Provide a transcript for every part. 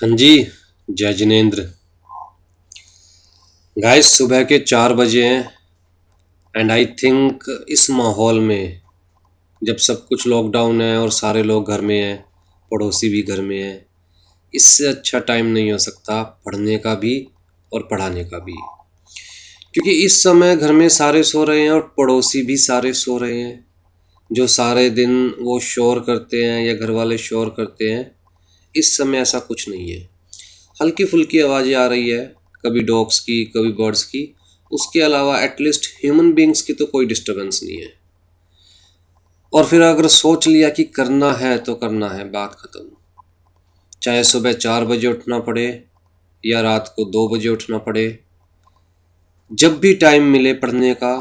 हाँ जी। जय जिनेन्द्र। गाइस सुबह के 4 बजे हैं एंड आई थिंक इस माहौल में जब सब कुछ लॉकडाउन है और सारे लोग घर में हैं, पड़ोसी भी घर में हैं, इससे अच्छा टाइम नहीं हो सकता पढ़ने का भी और पढ़ाने का भी। क्योंकि इस समय घर में सारे सो रहे हैं और पड़ोसी भी सारे सो रहे हैं। जो सारे दिन वो शोर करते हैं या घर वाले शोर करते हैं, इस समय ऐसा कुछ नहीं है। हल्की फुल्की आवाज़ें आ रही है, कभी डॉग्स की कभी बर्ड्स की। उसके अलावा एटलीस्ट ह्यूमन बींग्स की तो कोई डिस्टरबेंस नहीं है। और फिर अगर सोच लिया कि करना है तो करना है, बात ख़त्म। चाहे सुबह 4 बजे उठना पड़े या रात को 2 बजे उठना पड़े, जब भी टाइम मिले पढ़ने का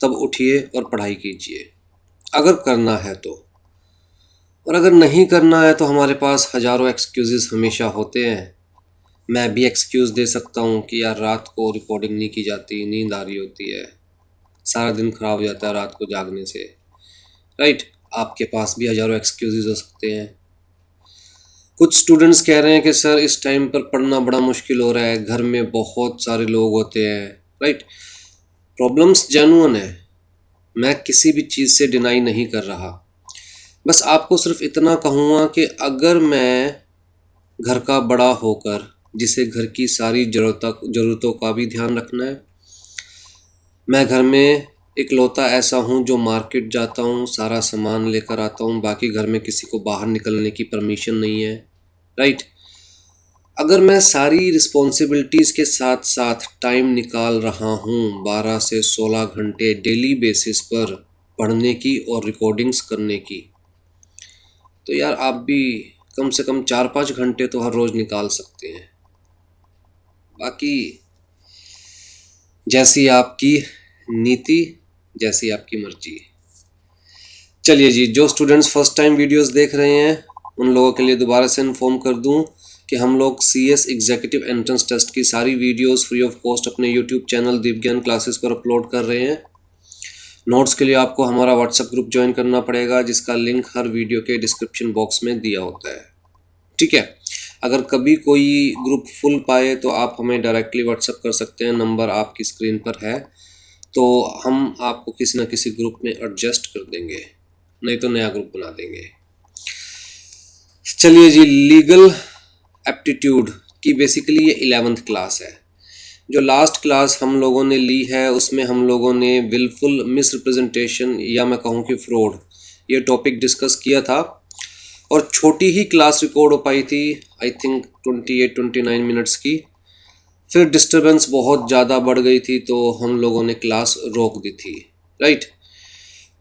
तब उठिए और पढ़ाई कीजिए, अगर करना है तो। और अगर नहीं करना है तो हमारे पास हज़ारों एक्सक्यूज़ेस हमेशा होते हैं। मैं भी एक्सक्यूज़ दे सकता हूँ कि यार रात को रिकॉर्डिंग नहीं की जाती, नींद आ रही होती है, सारा दिन ख़राब हो जाता है रात को जागने से। राइट। आपके पास भी हज़ारों एक्सक्यूज़ेस हो सकते हैं। कुछ स्टूडेंट्स कह रहे हैं कि सर इस टाइम पर पढ़ना बड़ा मुश्किल हो रहा है, घर में बहुत सारे लोग होते हैं। राइट। प्रॉब्लम्स जेन्युइन है, मैं किसी भी चीज़ से डिनाई नहीं कर रहा। बस आपको सिर्फ इतना कहूँगा कि अगर मैं घर का बड़ा होकर, जिसे घर की सारी ज़रूरतों का भी ध्यान रखना है, मैं घर में इकलौता ऐसा हूँ जो मार्केट जाता हूँ, सारा सामान लेकर आता हूँ, बाकी घर में किसी को बाहर निकलने की परमिशन नहीं है। राइट। अगर मैं सारी रिस्पॉन्सिबिलिटीज़ के साथ साथ टाइम निकाल रहा हूँ 12 से 16 घंटे डेली बेसिस पर पढ़ने की और रिकॉर्डिंग्स करने की, तो यार आप भी कम से कम 4-5 घंटे तो हर रोज़ निकाल सकते हैं। बाकी जैसी आपकी नीति, जैसी आपकी मर्जी। चलिए जी, जो स्टूडेंट्स फर्स्ट टाइम वीडियोस देख रहे हैं उन लोगों के लिए दोबारा से इन्फॉर्म कर दूं कि हम लोग CS एग्जीक्यूटिव एंट्रेंस टेस्ट की सारी वीडियोस फ्री ऑफ कॉस्ट अपने यूट्यूब चैनल दीपज्ञान क्लासेस पर अपलोड कर रहे हैं। नोट्स के लिए आपको हमारा व्हाट्सएप ग्रुप ज्वाइन करना पड़ेगा, जिसका लिंक हर वीडियो के डिस्क्रिप्शन बॉक्स में दिया होता है। ठीक है। अगर कभी कोई ग्रुप फुल पाए तो आप हमें डायरेक्टली व्हाट्सएप कर सकते हैं, नंबर आपकी स्क्रीन पर है, तो हम आपको किसी न किसी ग्रुप में एडजस्ट कर देंगे, नहीं तो नया ग्रुप बना देंगे। चलिए जी, लीगल एप्टीट्यूड की बेसिकली ये 11th क्लास है। जो लास्ट क्लास हम लोगों ने ली है उसमें हम लोगों ने विलफुल मिसरिप्रेजेंटेशन या मैं कहूँ कि फ्रॉड, ये टॉपिक डिस्कस किया था और छोटी ही क्लास रिकॉर्ड हो पाई थी, आई थिंक 28-29 मिनट्स की। फिर डिस्टरबेंस बहुत ज़्यादा बढ़ गई थी तो हम लोगों ने क्लास रोक दी थी। राइट।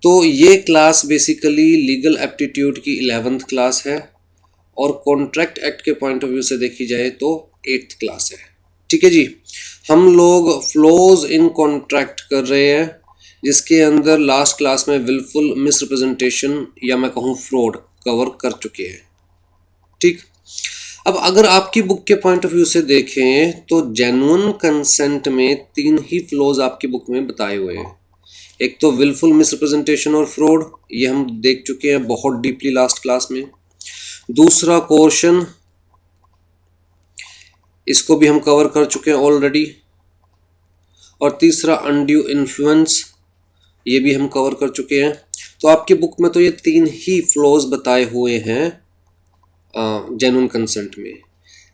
तो ये क्लास बेसिकली लीगल एप्टीट्यूड की 11th क्लास है और कॉन्ट्रैक्ट एक्ट के पॉइंट ऑफ व्यू से देखी जाए तो 8th क्लास है। ठीक है जी। हम लोग फ्लॉज इन कॉन्ट्रैक्ट कर रहे हैं, जिसके अंदर लास्ट क्लास में विलफुल मिसरिप्रेजेंटेशन या मैं कहूँ फ्रॉड कवर कर चुके हैं। ठीक। अब अगर आपकी बुक के पॉइंट ऑफ व्यू से देखें तो जेन्युइन कंसेंट में 3 ही फ्लॉज आपकी बुक में बताए हुए हैं। एक तो विलफुल मिसरिप्रेजेंटेशन और फ्रॉड, ये हम देख चुके हैं बहुत डीपली लास्ट क्लास में। दूसरा कोर्शन, इसको भी हम कवर कर चुके हैं ऑलरेडी। और तीसरा अनड्यू इन्फ्लुएंस, ये भी हम कवर कर चुके हैं। तो आपकी बुक में तो ये 3 ही फ्लॉज बताए हुए हैं जेन्युइन कंसेंट में,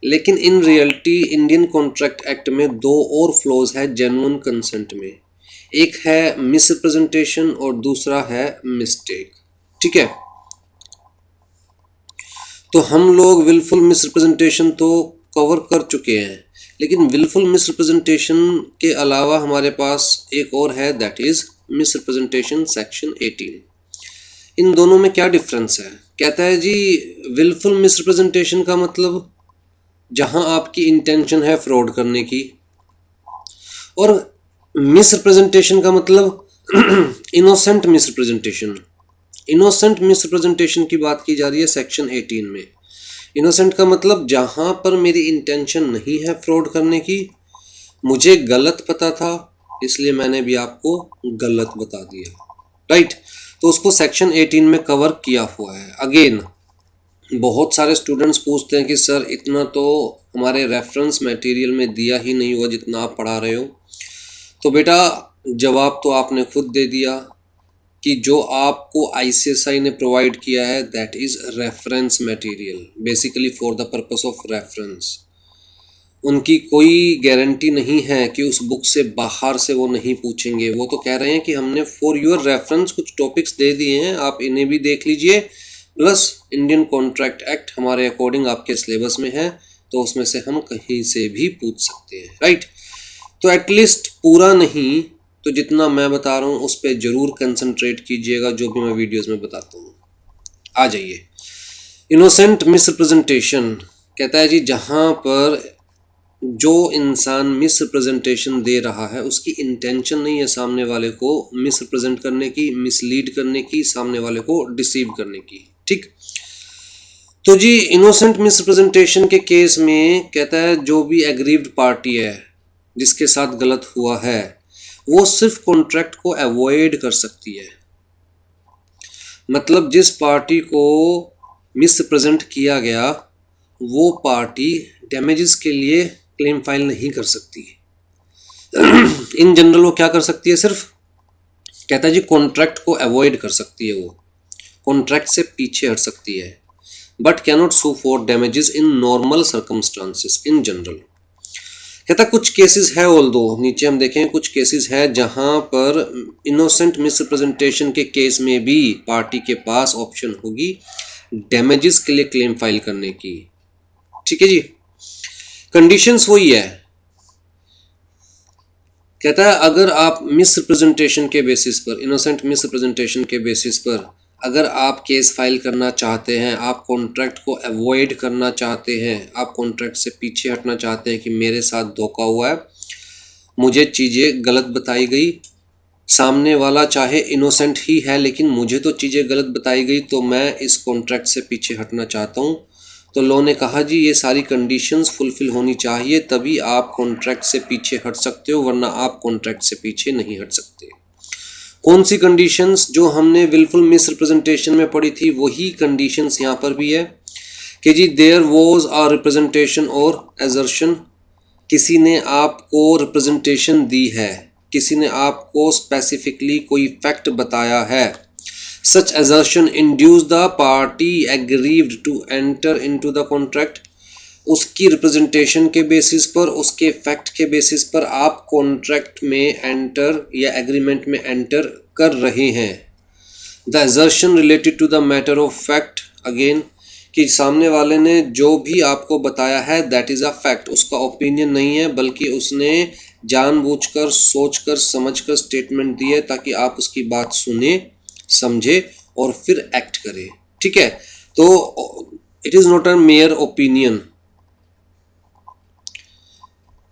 लेकिन in reality Indian contract act में 2 और फ्लॉज है जेन्युइन कंसेंट में। एक है मिसरिप्रेजेंटेशन और दूसरा है मिस्टेक। ठीक है। तो हम लोग विलफुल मिसरिप्रेजेंटेशन तो कवर कर चुके हैं, लेकिन विलफुल मिसरिप्रेजेंटेशन के अलावा हमारे पास एक और है, दैट इज मिसरिप्रेजेंटेशन सेक्शन 18। इन दोनों में क्या डिफरेंस है? कहता है जी विलफुल मिसरिप्रेजेंटेशन का मतलब जहां आपकी इंटेंशन है फ्रॉड करने की, और मिसरिप्रेजेंटेशन का मतलब इनोसेंट मिसरिप्रेजेंटेशन। इनोसेंट मिसरिप्रेजेंटेशन की बात की जा रही है सेक्शन 18 में। इनोसेंट का मतलब जहां पर मेरी इंटेंशन नहीं है फ्रॉड करने की, मुझे गलत पता था इसलिए मैंने भी आपको गलत बता दिया। राइट। तो उसको सेक्शन 18 में कवर किया हुआ है। अगेन बहुत सारे स्टूडेंट्स पूछते हैं कि सर इतना तो हमारे रेफरेंस मटेरियल में दिया ही नहीं हुआ जितना आप पढ़ा रहे हो। तो बेटा जवाब तो आपने खुद दे दिया कि जो आपको आईसीएसआई ने प्रोवाइड किया है that is reference material, basically for the purpose of reference. उनकी कोई गारंटी नहीं है कि उस बुक से बाहर से वो नहीं पूछेंगे। वो तो कह रहे हैं कि हमने फॉर योर रेफरेंस कुछ टॉपिक्स दे दिए हैं, आप इन्हें भी देख लीजिए, प्लस इंडियन कॉन्ट्रैक्ट एक्ट हमारे अकॉर्डिंग आपके सिलेबस में है, तो उसमें से हम कहीं से भी पूछ सकते हैं, राइट। तो एटलीस्ट पूरा नहीं तो जितना मैं बता रहा हूँ उस पर जरूर कंसंट्रेट कीजिएगा, जो भी मैं वीडियोस में बताता हूँ। आ जाइए, इनोसेंट मिसरिप्रेजेंटेशन कहता है जी जहाँ पर जो इंसान मिस रिप्रेजेंटेशन दे रहा है उसकी इंटेंशन नहीं है सामने वाले को मिस रिप्रेजेंट करने की, मिसलीड करने की, सामने वाले को डिसीव करने की, ठीक। तो जी इनोसेंट मिस रिप्रेजेंटेशन के केस में कहता है जो भी एग्रीव्ड पार्टी है जिसके साथ गलत हुआ है वो सिर्फ कॉन्ट्रैक्ट को अवॉइड कर सकती है। मतलब जिस पार्टी को मिस रिप्रेजेंट किया गया वो पार्टी डैमेजेस के लिए क्लेम फाइल नहीं कर सकती। इन जनरल वो क्या कर सकती है, सिर्फ कहता है जी कॉन्ट्रैक्ट को अवॉइड कर सकती है, वो कॉन्ट्रैक्ट से पीछे हट सकती है, but cannot sue for damages in normal circumstances in general. कहता कुछ केसेस है, ऑल्दो नीचे हम देखें कुछ केसेस है जहां पर इनोसेंट मिसरिप्रेजेंटेशन के केस में भी पार्टी के पास ऑप्शन होगी डैमेजेस के लिए क्लेम फाइल करने की, ठीक है जी। कंडीशंस वही है, कहता है अगर आप मिस रिप्रेजेंटेशन के बेसिस पर, इनोसेंट मिस रिप्रेजेंटेशन के बेसिस पर अगर आप केस फाइल करना चाहते हैं, आप कॉन्ट्रैक्ट को अवॉइड करना चाहते हैं, आप कॉन्ट्रैक्ट से पीछे हटना चाहते हैं कि मेरे साथ धोखा हुआ है, मुझे चीज़ें गलत बताई गई, सामने वाला चाहे इनोसेंट ही है लेकिन मुझे तो चीज़ें गलत बताई गई, तो मैं इस कॉन्ट्रैक्ट से पीछे हटना चाहता हूँ। तो लॉ ने कहा जी ये सारी कंडीशंस फुलफिल होनी चाहिए तभी आप कॉन्ट्रैक्ट से पीछे हट सकते हो, वरना आप कॉन्ट्रैक्ट से पीछे नहीं हट सकते। कौन सी कंडीशंस, जो हमने विलफुल मिस रिप्रेजेंटेशन में पढ़ी थी वही कंडीशंस यहाँ पर भी है कि जी देयर वॉज अ रिप्रेजेंटेशन और एजर्शन, किसी ने आपको रिप्रेजेंटेशन दी है, किसी ने आपको स्पेसिफिकली कोई फैक्ट बताया है, such assertion induce the party aggrieved to enter into the contract, उसकी रिप्रेजेंटेशन के बेसिस पर, उसके फैक्ट के बेसिस पर आप कॉन्ट्रैक्ट में एंटर या एग्रीमेंट में एंटर कर रहे हैं। The assertion related to the matter of fact, again कि सामने वाले ने जो भी आपको बताया है दैट इज़ अ फैक्ट, उसका ओपिनियन नहीं है बल्कि उसने जानबूझकर सोचकर समझकर स्टेटमेंट दी है ताकि आप उसकी बात सुने समझे और फिर एक्ट करे, ठीक है। तो it is not a mere opinion,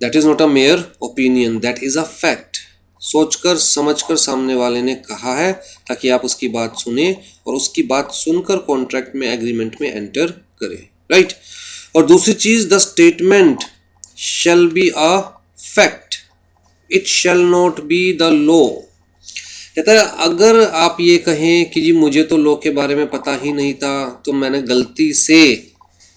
that is not a mere opinion, that is a fact. सोचकर समझकर सामने वाले ने कहा है ताकि आप उसकी बात सुने और उसकी बात सुनकर कॉन्ट्रैक्ट में एग्रीमेंट में एंटर करें, राइट। और दूसरी चीज the statement shall be a fact, it shall not be the law. कहता है अगर आप ये कहें कि जी मुझे तो लॉ के बारे में पता ही नहीं था तो मैंने गलती से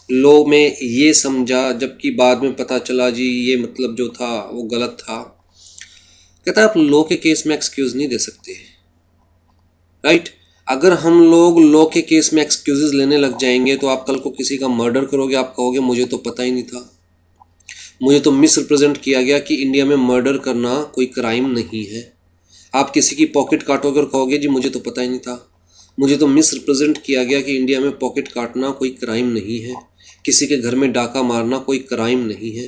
लॉ में ये समझा जबकि बाद में पता चला जी ये मतलब जो था वो गलत था, कहता है आप लॉ के केस में एक्सक्यूज नहीं दे सकते, राइट। अगर हम लोग लॉ के केस में एक्सक्यूजेस लेने लग जाएंगे तो आप कल को किसी का मर्डर करोगे, आप कहोगे मुझे तो पता ही नहीं था, मुझे तो मिस रिप्रेजेंट किया गया कि इंडिया में मर्डर करना कोई क्राइम नहीं है। आप किसी की पॉकेट काटोगे और कहोगे जी मुझे तो पता ही नहीं था, मुझे तो मिस रिप्रेजेंट किया गया कि इंडिया में पॉकेट काटना कोई क्राइम नहीं है, किसी के घर में डाका मारना कोई क्राइम नहीं है।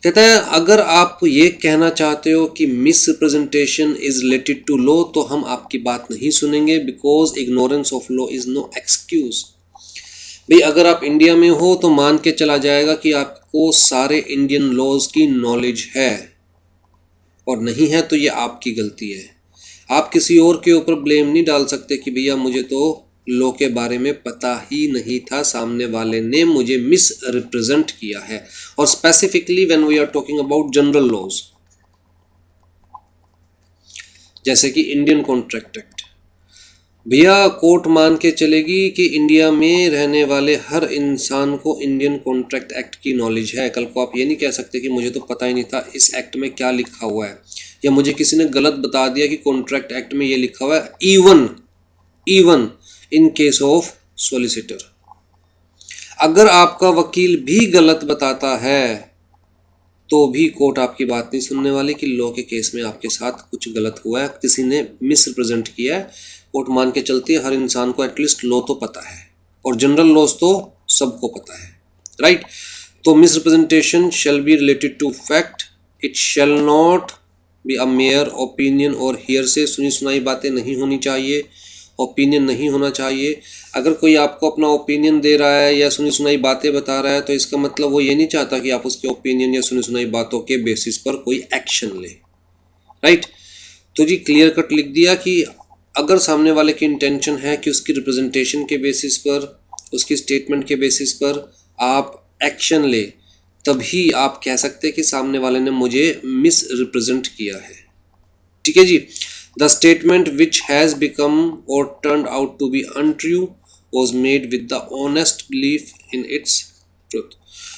कहता है अगर आप ये कहना चाहते हो कि misrepresentation is related to law तो हम आपकी बात नहीं सुनेंगे, because ignorance of law is no excuse. भाई अगर आप इंडिया में हो तो मान के चला जाएगा कि आपको सारे इंडियन लॉज की नॉलेज है, और नहीं है तो ये आपकी गलती है। आप किसी और के ऊपर ब्लेम नहीं डाल सकते कि भैया मुझे तो लॉ के बारे में पता ही नहीं था, सामने वाले ने मुझे मिस रिप्रेजेंट किया है। और specifically when we are talking about general laws जैसे कि इंडियन कॉन्ट्रैक्ट एक्ट, भैया कोर्ट मान के चलेगी कि इंडिया में रहने वाले हर इंसान को इंडियन कॉन्ट्रैक्ट एक्ट की नॉलेज है। कल को आप ये नहीं कह सकते कि मुझे तो पता ही नहीं था इस एक्ट में क्या लिखा हुआ है, या मुझे किसी ने गलत बता दिया कि कॉन्ट्रैक्ट एक्ट में ये लिखा हुआ है। Even even in case of solicitor, अगर आपका वकील भी गलत बताता है तो भी कोर्ट आपकी बात नहीं सुनने वाली कि लॉ के केस में आपके साथ कुछ गलत हुआ है, किसी ने मिस रिप्रेजेंट किया है। कोर्ट मान के चलती है हर इंसान को एटलीस्ट लॉ तो पता है, और जनरल लॉज तो सबको पता है, राइट। तो misrepresentation shall be related to fact, it shall not be a mere opinion और हियर से, सुनी सुनाई बातें नहीं होनी चाहिए, ओपिनियन नहीं होना चाहिए। अगर कोई आपको अपना ओपिनियन दे रहा है या सुनी सुनाई बातें बता रहा है तो इसका मतलब वो ये नहीं चाहता कि आप उसके ओपिनियन या सुनी सुनाई बातों के बेसिस पर कोई एक्शन ले, राइट। तो जी क्लियर कट लिख दिया कि अगर सामने वाले की इंटेंशन है कि उसकी रिप्रेजेंटेशन के बेसिस पर, उसकी स्टेटमेंट के बेसिस पर आप एक्शन ले, तभी आप कह सकते हैं कि सामने वाले ने मुझे मिस रिप्रेजेंट किया है। ठीक है जी। The statement which has become और turn out to be untrue was made with the honest belief in its truth.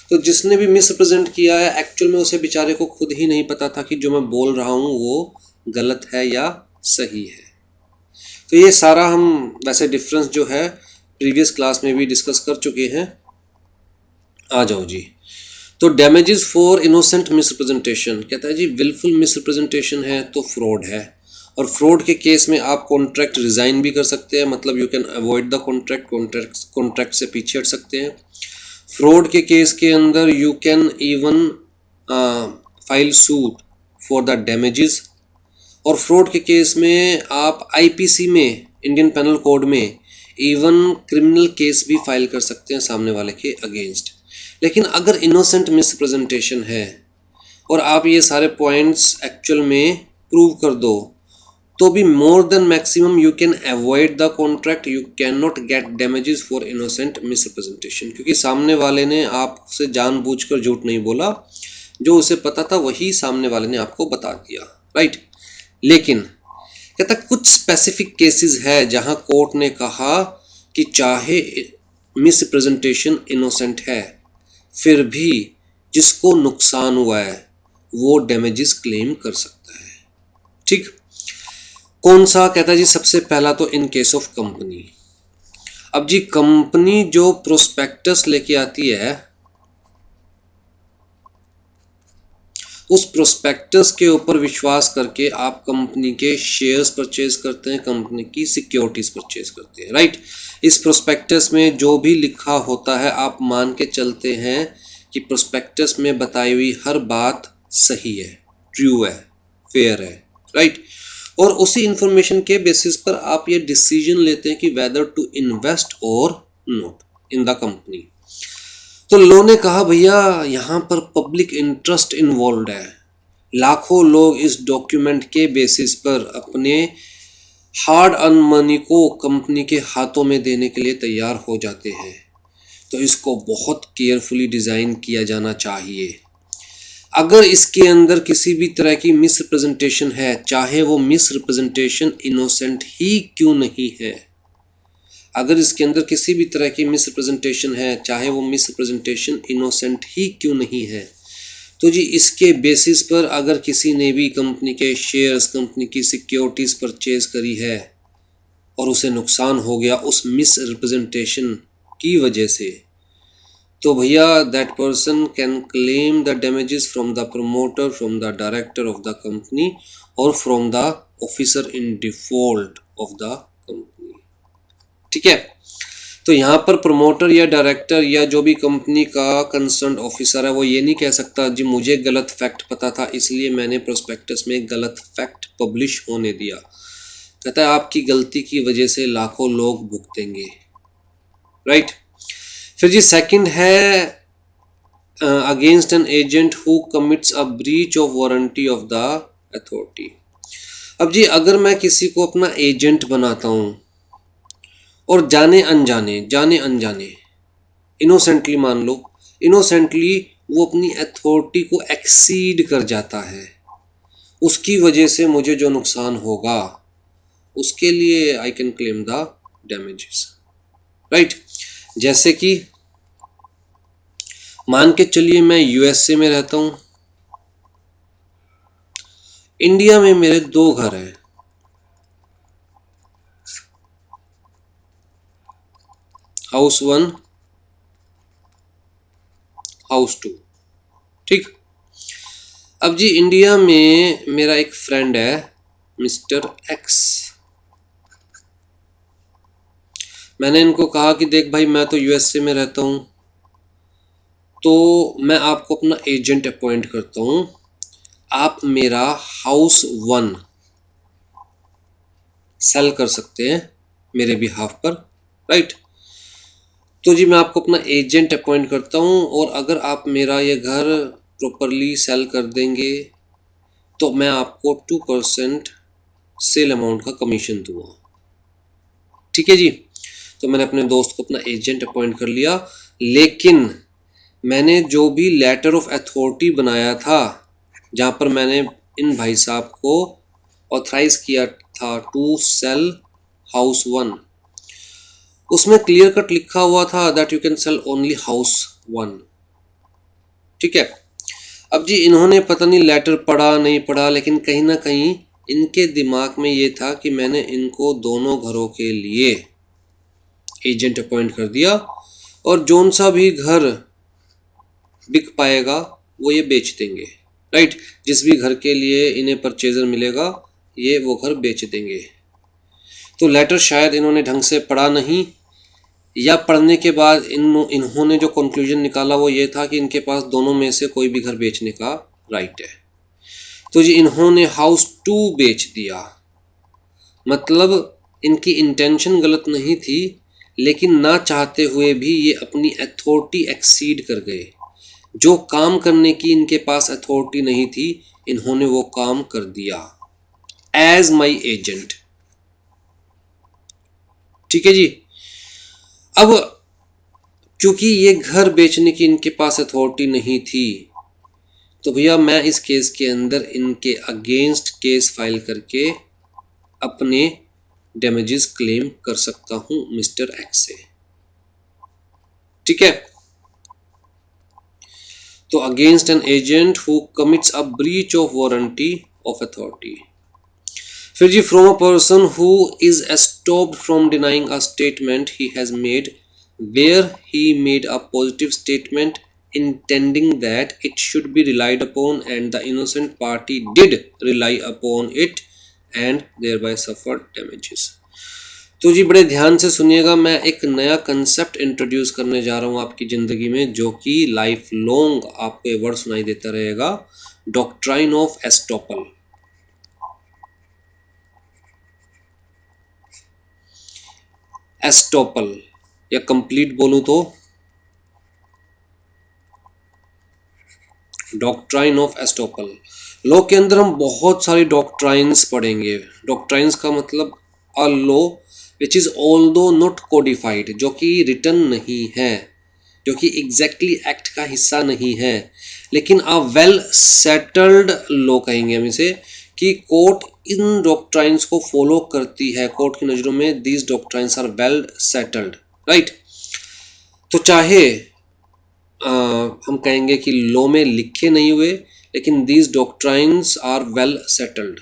तो जिसने भी मिस रिप्रेजेंट किया है एक्चुअल में उसे बेचारे को खुद ही नहीं पता था कि जो मैं बोल रहा हूँ वो गलत है या सही है। तो ये सारा हम वैसे डिफरेंस जो है प्रीवियस क्लास में भी डिस्कस कर चुके हैं। आ जाओ जी। तो डैमेजेस फॉर इनोसेंट मिसरिप्रेजेंटेशन, कहता है जी विलफुल मिसरिप्रेजेंटेशन है तो फ्रॉड है, और फ्रॉड के केस में आप कॉन्ट्रैक्ट रिजाइन भी कर सकते हैं, मतलब you can avoid the contract से पीछे हट सकते हैं। फ्रॉड के केस के अंदर you can even file suit for the damages, और फ्रॉड के केस में आप आईपीसी में, इंडियन पेनल कोड में इवन क्रिमिनल केस भी फाइल कर सकते हैं सामने वाले के अगेंस्ट। लेकिन अगर इनोसेंट मिसप्रेजेंटेशन है और आप ये सारे पॉइंट्स एक्चुअल में प्रूव कर दो तो भी more than maximum you can avoid the contract, you can not get damages for innocent misrepresentation, क्योंकि सामने वाले ने आपसे जानबूझकर झूठ नहीं बोला, जो उसे पता था वही सामने वाले ने आपको बता दिया, राइट। लेकिन कहता कुछ स्पेसिफिक केसेस है जहां कोर्ट ने कहा कि चाहे मिसप्रेजेंटेशन इनोसेंट है फिर भी जिसको नुकसान हुआ है वो डैमेजेस क्लेम कर सकता है। ठीक, कौन सा? कहता है जी सबसे पहला तो इन केस ऑफ कंपनी। अब जी कंपनी जो प्रोस्पेक्टस लेके आती है उस प्रोस्पेक्टस के ऊपर विश्वास करके आप कंपनी के शेयर्स परचेज करते हैं, कंपनी की सिक्योरिटीज परचेज करते हैं, राइट। इस प्रोस्पेक्टस में जो भी लिखा होता है आप मान के चलते हैं कि प्रोस्पेक्टस में बताई हुई हर बात सही है, ट्रू है, फेयर है, राइट। और उसी इंफॉर्मेशन के बेसिस पर आप ये डिसीजन लेते हैं कि वेदर टू इन्वेस्ट और नॉट इन द कंपनी। तो लॉ ने कहा भैया यहाँ पर पब्लिक इंटरेस्ट इन्वॉल्व है, लाखों लोग इस डॉक्यूमेंट के बेसिस पर अपने हार्ड अर्न मनी को कंपनी के हाथों में देने के लिए तैयार हो जाते हैं, तो इसको बहुत केयरफुली डिज़ाइन किया जाना चाहिए। अगर इसके अंदर किसी भी तरह की मिस रिप्रेजेंटेशन है, चाहे वो मिस रिप्रेजेंटेशन इनोसेंट ही क्यों नहीं है, अगर इसके अंदर किसी भी तरह की मिस रिप्रेजेंटेशन है, चाहे वो मिस रिप्रेजेंटेशन इनोसेंट ही क्यों नहीं है, तो जी इसके बेसिस पर अगर किसी ने भी कंपनी के शेयर्स, कंपनी की सिक्योरिटीज़ परचेज करी है और उसे नुकसान हो गया उस मिस रिप्रेजेंटेशन की वजह से, तो भैया that person can claim the damages from the promoter, from the director of the company और from the officer in default of the company. ठीक है, तो यहाँ पर प्रमोटर या डायरेक्टर या जो भी कंपनी का कंसर्न ऑफिसर है वो ये नहीं कह सकता जी मुझे गलत फैक्ट पता था इसलिए मैंने प्रोस्पेक्टस में गलत फैक्ट पब्लिश होने दिया। कहता है आपकी गलती की वजह से लाखों लोग भुगतेंगे, राइट। फिर जी सेकंड है against an agent who commits a breach of warranty of the authority. अब जी अगर मैं किसी को अपना एजेंट बनाता हूँ और जाने अनजाने इनोसेंटली, मान लो इनोसेंटली वो अपनी अथॉरिटी को एक्सीड कर जाता है, उसकी वजह से मुझे जो नुकसान होगा उसके लिए I can claim the damages, right. जैसे कि मान के चलिए मैं यूएसए में रहता हूं, इंडिया में मेरे 2 घर हैं, हाउस 1, हाउस 2, ठीक। अब जी इंडिया में मेरा एक फ्रेंड है मिस्टर एक्स। मैंने इनको कहा कि देख भाई मैं तो यूएसए में रहता हूं, तो मैं आपको अपना एजेंट अपॉइंट करता हूं, आप मेरा हाउस 1 सेल कर सकते हैं मेरे बिहाफ पर, राइट। तो जी मैं आपको अपना एजेंट अपॉइंट करता हूं, और अगर आप मेरा ये घर प्रॉपरली सेल कर देंगे तो मैं आपको 2% सेल अमाउंट का कमीशन दूंगा, ठीक है जी। तो मैंने अपने दोस्त को अपना एजेंट अपॉइंट कर लिया, लेकिन मैंने जो भी लेटर ऑफ अथॉरिटी बनाया था, जहां पर मैंने इन भाई साहब को ऑथराइज किया था टू सेल हाउस 1, उसमें क्लियर कट लिखा हुआ था that you can sell only house 1, ठीक है। अब जी इन्होंने पता नहीं लेटर पढ़ा नहीं पढ़ा, लेकिन कहीं ना कहीं इनके दिमाग में ये था कि मैंने इनको दोनों घरों के लिए एजेंट अपॉइंट कर दिया, और जोन सा भी घर बिक पाएगा वो ये बेच देंगे, राइट। जिस भी घर के लिए इन्हें परचेजर मिलेगा ये वो घर बेच देंगे। तो लेटर शायद इन्होंने ढंग से पढ़ा नहीं, या पढ़ने के बाद इन्होंने जो कंक्लूजन निकाला वो ये था कि इनके पास दोनों में से कोई भी घर बेचने का राइट है। तो जी इन्होंने हाउस 2 बेच दिया। मतलब इनकी इंटेंशन गलत नहीं थी, लेकिन ना चाहते हुए भी ये अपनी अथॉरिटी एक्सीड कर गए। जो काम करने की इनके पास अथॉरिटी नहीं थी, इन्होंने वो काम कर दिया एज माई एजेंट, ठीक है जी। अब क्योंकि ये घर बेचने की इनके पास अथॉरिटी नहीं थी, तो भैया मैं इस केस के अंदर इनके अगेंस्ट केस फाइल करके अपने डैमेजेस क्लेम कर सकता हूं मिस्टर एक्स से, ठीक है। तो against an agent who commits a breach of warranty of authority. फिर जी from a person who is stopped from denying a statement he has made where he made a positive statement intending that it should be relied upon and the innocent party did rely upon it and thereby suffered damages। तो जी बड़े ध्यान से सुनिएगा, मैं एक नया concept introduce करने जा रहा हूँ आपकी ज़िंदगी में, जो कि लाइफ लॉन्ग आपको ये वर्ड सुनाई देता रहेगा, डॉक्ट्राइन ऑफ एस्टॉपल। एस्टॉपल या कंप्लीट बोलूँ तो डॉक्ट्राइन ऑफ एस्टॉपल। लॉ के अंदर हम बहुत सारी डॉक्ट्राइन्स पढ़ेंगे। डॉक्ट्राइन्स का मतलब a law which is although not codified, जो कि रिटन नहीं है, जो कि एग्जैक्टली एक्ट का हिस्सा नहीं है, लेकिन अ वेल सेटल्ड लॉ कहेंगे हम इसे, कि कोर्ट इन डॉक्ट्राइन्स को फॉलो करती है। कोर्ट की नज़रों में these doctrines are well settled, right. तो चाहे हम कहेंगे कि लॉ में लिखे नहीं हुए, लेकिन these doctrines are well settled,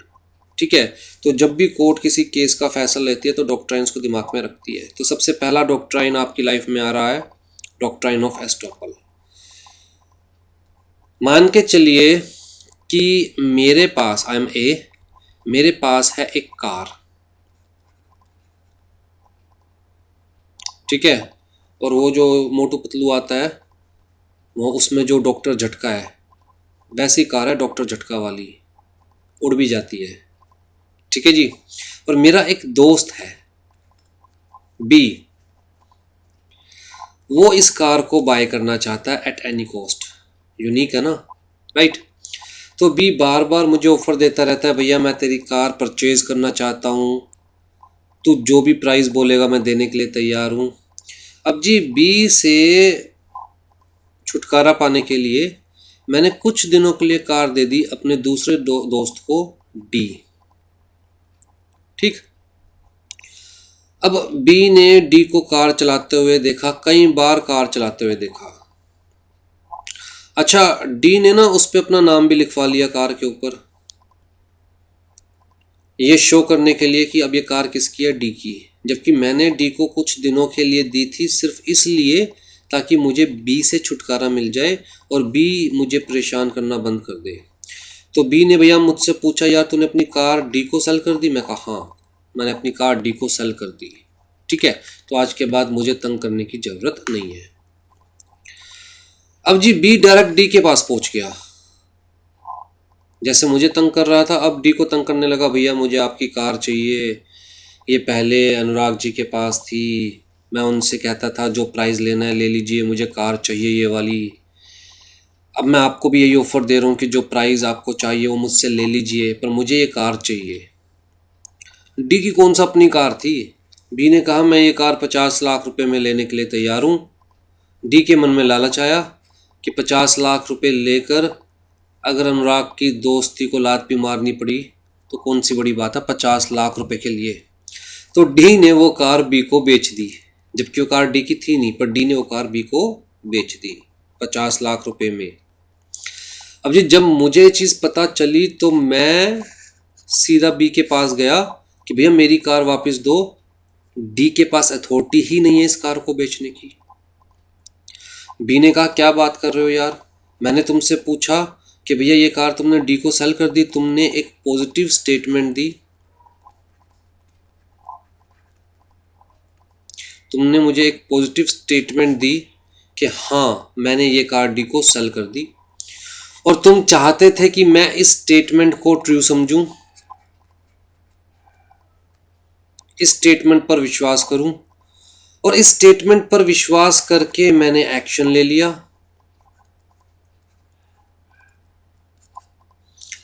ठीक है। तो जब भी कोर्ट किसी केस का फैसला लेती है तो डॉक्ट्राइन्स को दिमाग में रखती है। तो सबसे पहला डॉक्ट्राइन आपकी लाइफ में आ रहा है डॉक्ट्राइन ऑफ एस्टॉपल। मान के चलिए कि मेरे पास आई एम ए, मेरे पास है एक कार, ठीक है, और वो जो मोटू पतलू आता है वो उसमें जो डॉक्टर झटका है, वैसी कार है डॉक्टर झटका वाली, उड़ भी जाती है, ठीक है जी। और मेरा एक दोस्त है बी, वो इस कार को बाय करना चाहता है एट एनी कॉस्ट। यूनिक है ना, राइट। तो बी बार बार मुझे ऑफर देता रहता है, भैया मैं तेरी कार परचेज करना चाहता हूँ, तू जो भी प्राइस बोलेगा मैं देने के लिए तैयार हूँ। अब जी बी से छुटकारा पाने के लिए मैंने कुछ दिनों के लिए कार दे दी अपने दूसरे दोस्त को डी, ठीक। अब बी ने डी को कार चलाते हुए देखा, कई बार कार चलाते हुए देखा। अच्छा, डी ने ना उस पे अपना नाम भी लिखवा लिया कार के ऊपर, ये शो करने के लिए कि अब ये कार किसकी है, डी की। जबकि मैंने डी को कुछ दिनों के लिए दी थी सिर्फ इसलिए ताकि मुझे बी से छुटकारा मिल जाए और बी मुझे परेशान करना बंद कर दे। तो बी ने भैया मुझसे पूछा, यार तूने अपनी कार डी को सेल कर दी? मैं कहा हाँ, मैंने अपनी कार डी को सेल कर दी। ठीक है, तो आज के बाद मुझे तंग करने की जरूरत नहीं है। अब जी बी डायरेक्ट डी के पास पहुंच गया, जैसे मुझे तंग कर रहा था अब डी को तंग करने लगा, भैया मुझे आपकी कार चाहिए, ये पहले अनुराग जी के पास थी, मैं उनसे कहता था जो प्राइस लेना है ले लीजिए, मुझे कार चाहिए ये वाली। अब मैं आपको भी यही ऑफर दे रहा हूँ कि जो प्राइस आपको चाहिए वो मुझसे ले लीजिए, पर मुझे ये कार चाहिए। डी की कौन सा अपनी कार थी? बी ने कहा मैं ये कार 50 लाख रुपए में लेने के लिए तैयार हूँ। डी के मन में लालच आया कि 50 लाख रुपए लेकर अगर अनुराग की दोस्ती को लात भी मारनी पड़ी तो कौन सी बड़ी बात है 50 लाख रुपए के लिए। तो डी ने वो कार बी को बेच दी, जबकि वो कार डी की थी नहीं, पर डी ने वो कार बी को बेच दी 50 लाख रुपए में। अब जी जब मुझे ये चीज़ पता चली तो मैं सीधा बी के पास गया कि भैया मेरी कार वापस दो। डी के पास अथॉरिटी ही नहीं है इस कार को बेचने की। बी ने कहा क्या बात कर रहे हो यार, मैंने तुमसे पूछा कि भैया ये कार तुमने डी को सेल कर दी, तुमने एक पॉजिटिव स्टेटमेंट दी, तुमने मुझे एक पॉजिटिव स्टेटमेंट दी कि हाँ मैंने ये कार डी को सेल कर दी, और तुम चाहते थे कि मैं इस स्टेटमेंट को ट्रू समझूं, इस स्टेटमेंट पर विश्वास करूं, और इस स्टेटमेंट पर विश्वास करके मैंने एक्शन ले लिया।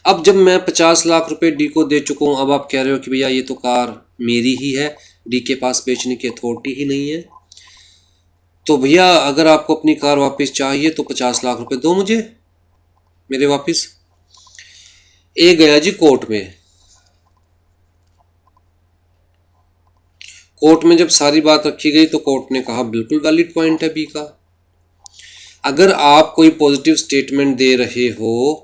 अब जब मैं 50 लाख रुपए डी को दे चुका हूं, अब आप कह रहे हो कि भैया ये तो कार मेरी ही है, डी के पास बेचने की अथॉरिटी ही नहीं है। तो भैया अगर आपको अपनी कार वापस चाहिए तो 50 लाख रुपए दो मुझे मेरे वापस। ए गया जी कोर्ट में। कोर्ट में जब सारी बात रखी गई तो कोर्ट ने कहा बिल्कुल वैलिड पॉइंट है बी का। अगर आप कोई पॉजिटिव स्टेटमेंट दे रहे हो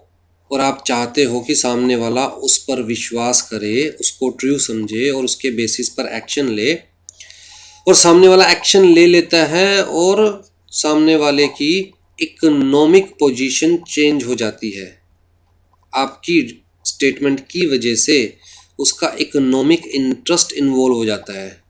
और आप चाहते हो कि सामने वाला उस पर विश्वास करे, उसको ट्रू समझे और उसके बेसिस पर एक्शन ले, और सामने वाला एक्शन ले लेता है और सामने वाले की इकोनॉमिक पोजीशन चेंज हो जाती है, आपकी स्टेटमेंट की वजह से उसका इकोनॉमिक इंटरेस्ट इन्वॉल्व हो जाता है।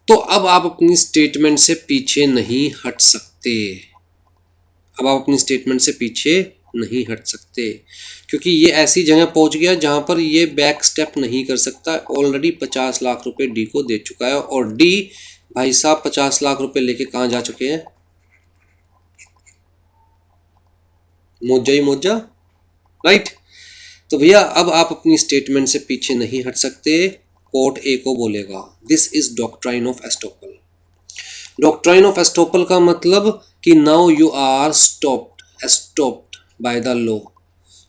तो अब आप अपनी स्टेटमेंट से पीछे नहीं हट सकते, अब आप अपनी स्टेटमेंट से पीछे नहीं हट सकते, क्योंकि ये ऐसी जगह पहुंच गया जहां पर ये बैक स्टेप नहीं कर सकता। ऑलरेडी 50 लाख रुपए डी को दे चुका है, और डी भाई साहब 50 लाख रुपए लेके कहाँ जा चुके हैं, मोजा ही मोजा, राइट। तो भैया अब आप अपनी स्टेटमेंट से पीछे नहीं हट सकते। कोर्ट ए को बोलेगा this is doctrine of estoppel. Doctrine of estoppel का मतलब कि now you are stopped by the law,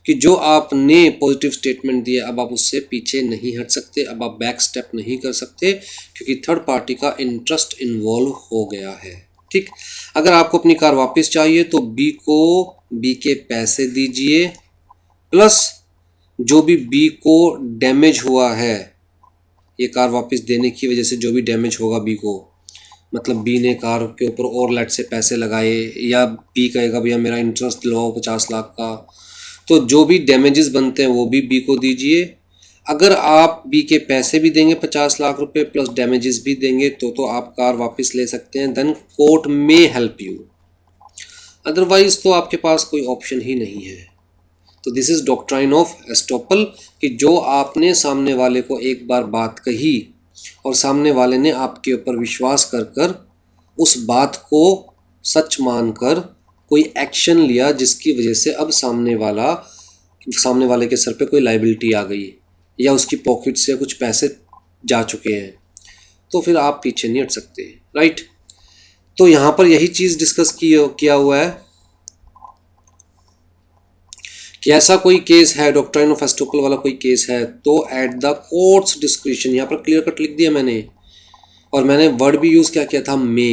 कि जो आपने पॉजिटिव स्टेटमेंट दिया अब आप उससे पीछे नहीं हट सकते, अब आप बैक स्टेप नहीं कर सकते, क्योंकि थर्ड पार्टी का इंटरेस्ट इन्वॉल्व हो गया है। ठीक, अगर आपको अपनी कार वापस चाहिए तो बी को बी के पैसे दीजिए, प्लस जो भी बी को डैमेज हुआ है, ये कार वापस देने की वजह से जो भी डैमेज होगा बी को, मतलब बी ने कार के ऊपर और लेट से पैसे लगाए, या बी कहेगा भैया मेरा इंटरेस्ट दिलवाओ 50 लाख का, तो जो भी डैमेजेस बनते हैं वो भी बी को दीजिए। अगर आप बी के पैसे भी देंगे 50 लाख रुपए प्लस डैमेजेस भी देंगे तो आप कार वापस ले सकते हैं, देन कोर्ट में हेल्प यू, अदरवाइज तो आपके पास कोई ऑप्शन ही नहीं है। तो this is doctrine of estoppel, कि जो आपने सामने वाले को एक बार बात कही और सामने वाले ने आपके ऊपर विश्वास कर कर उस बात को सच मानकर कोई एक्शन लिया, जिसकी वजह से अब सामने वाले के सर पे कोई लाइबिलिटी आ गई या उसकी पॉकेट से कुछ पैसे जा चुके हैं, तो फिर आप पीछे नहीं हट सकते, राइट। तो यहाँ पर यही चीज़ डिस्कस किया हुआ है कि ऐसा कोई केस है, डॉक्ट्राइन ऑफ एस्टोपल वाला कोई केस है, तो एट द कोर्ट्स डिस्क्रिशन, यहाँ पर क्लियर कट लिख दिया मैंने, और मैंने वर्ड भी यूज़ क्या किया था, मे।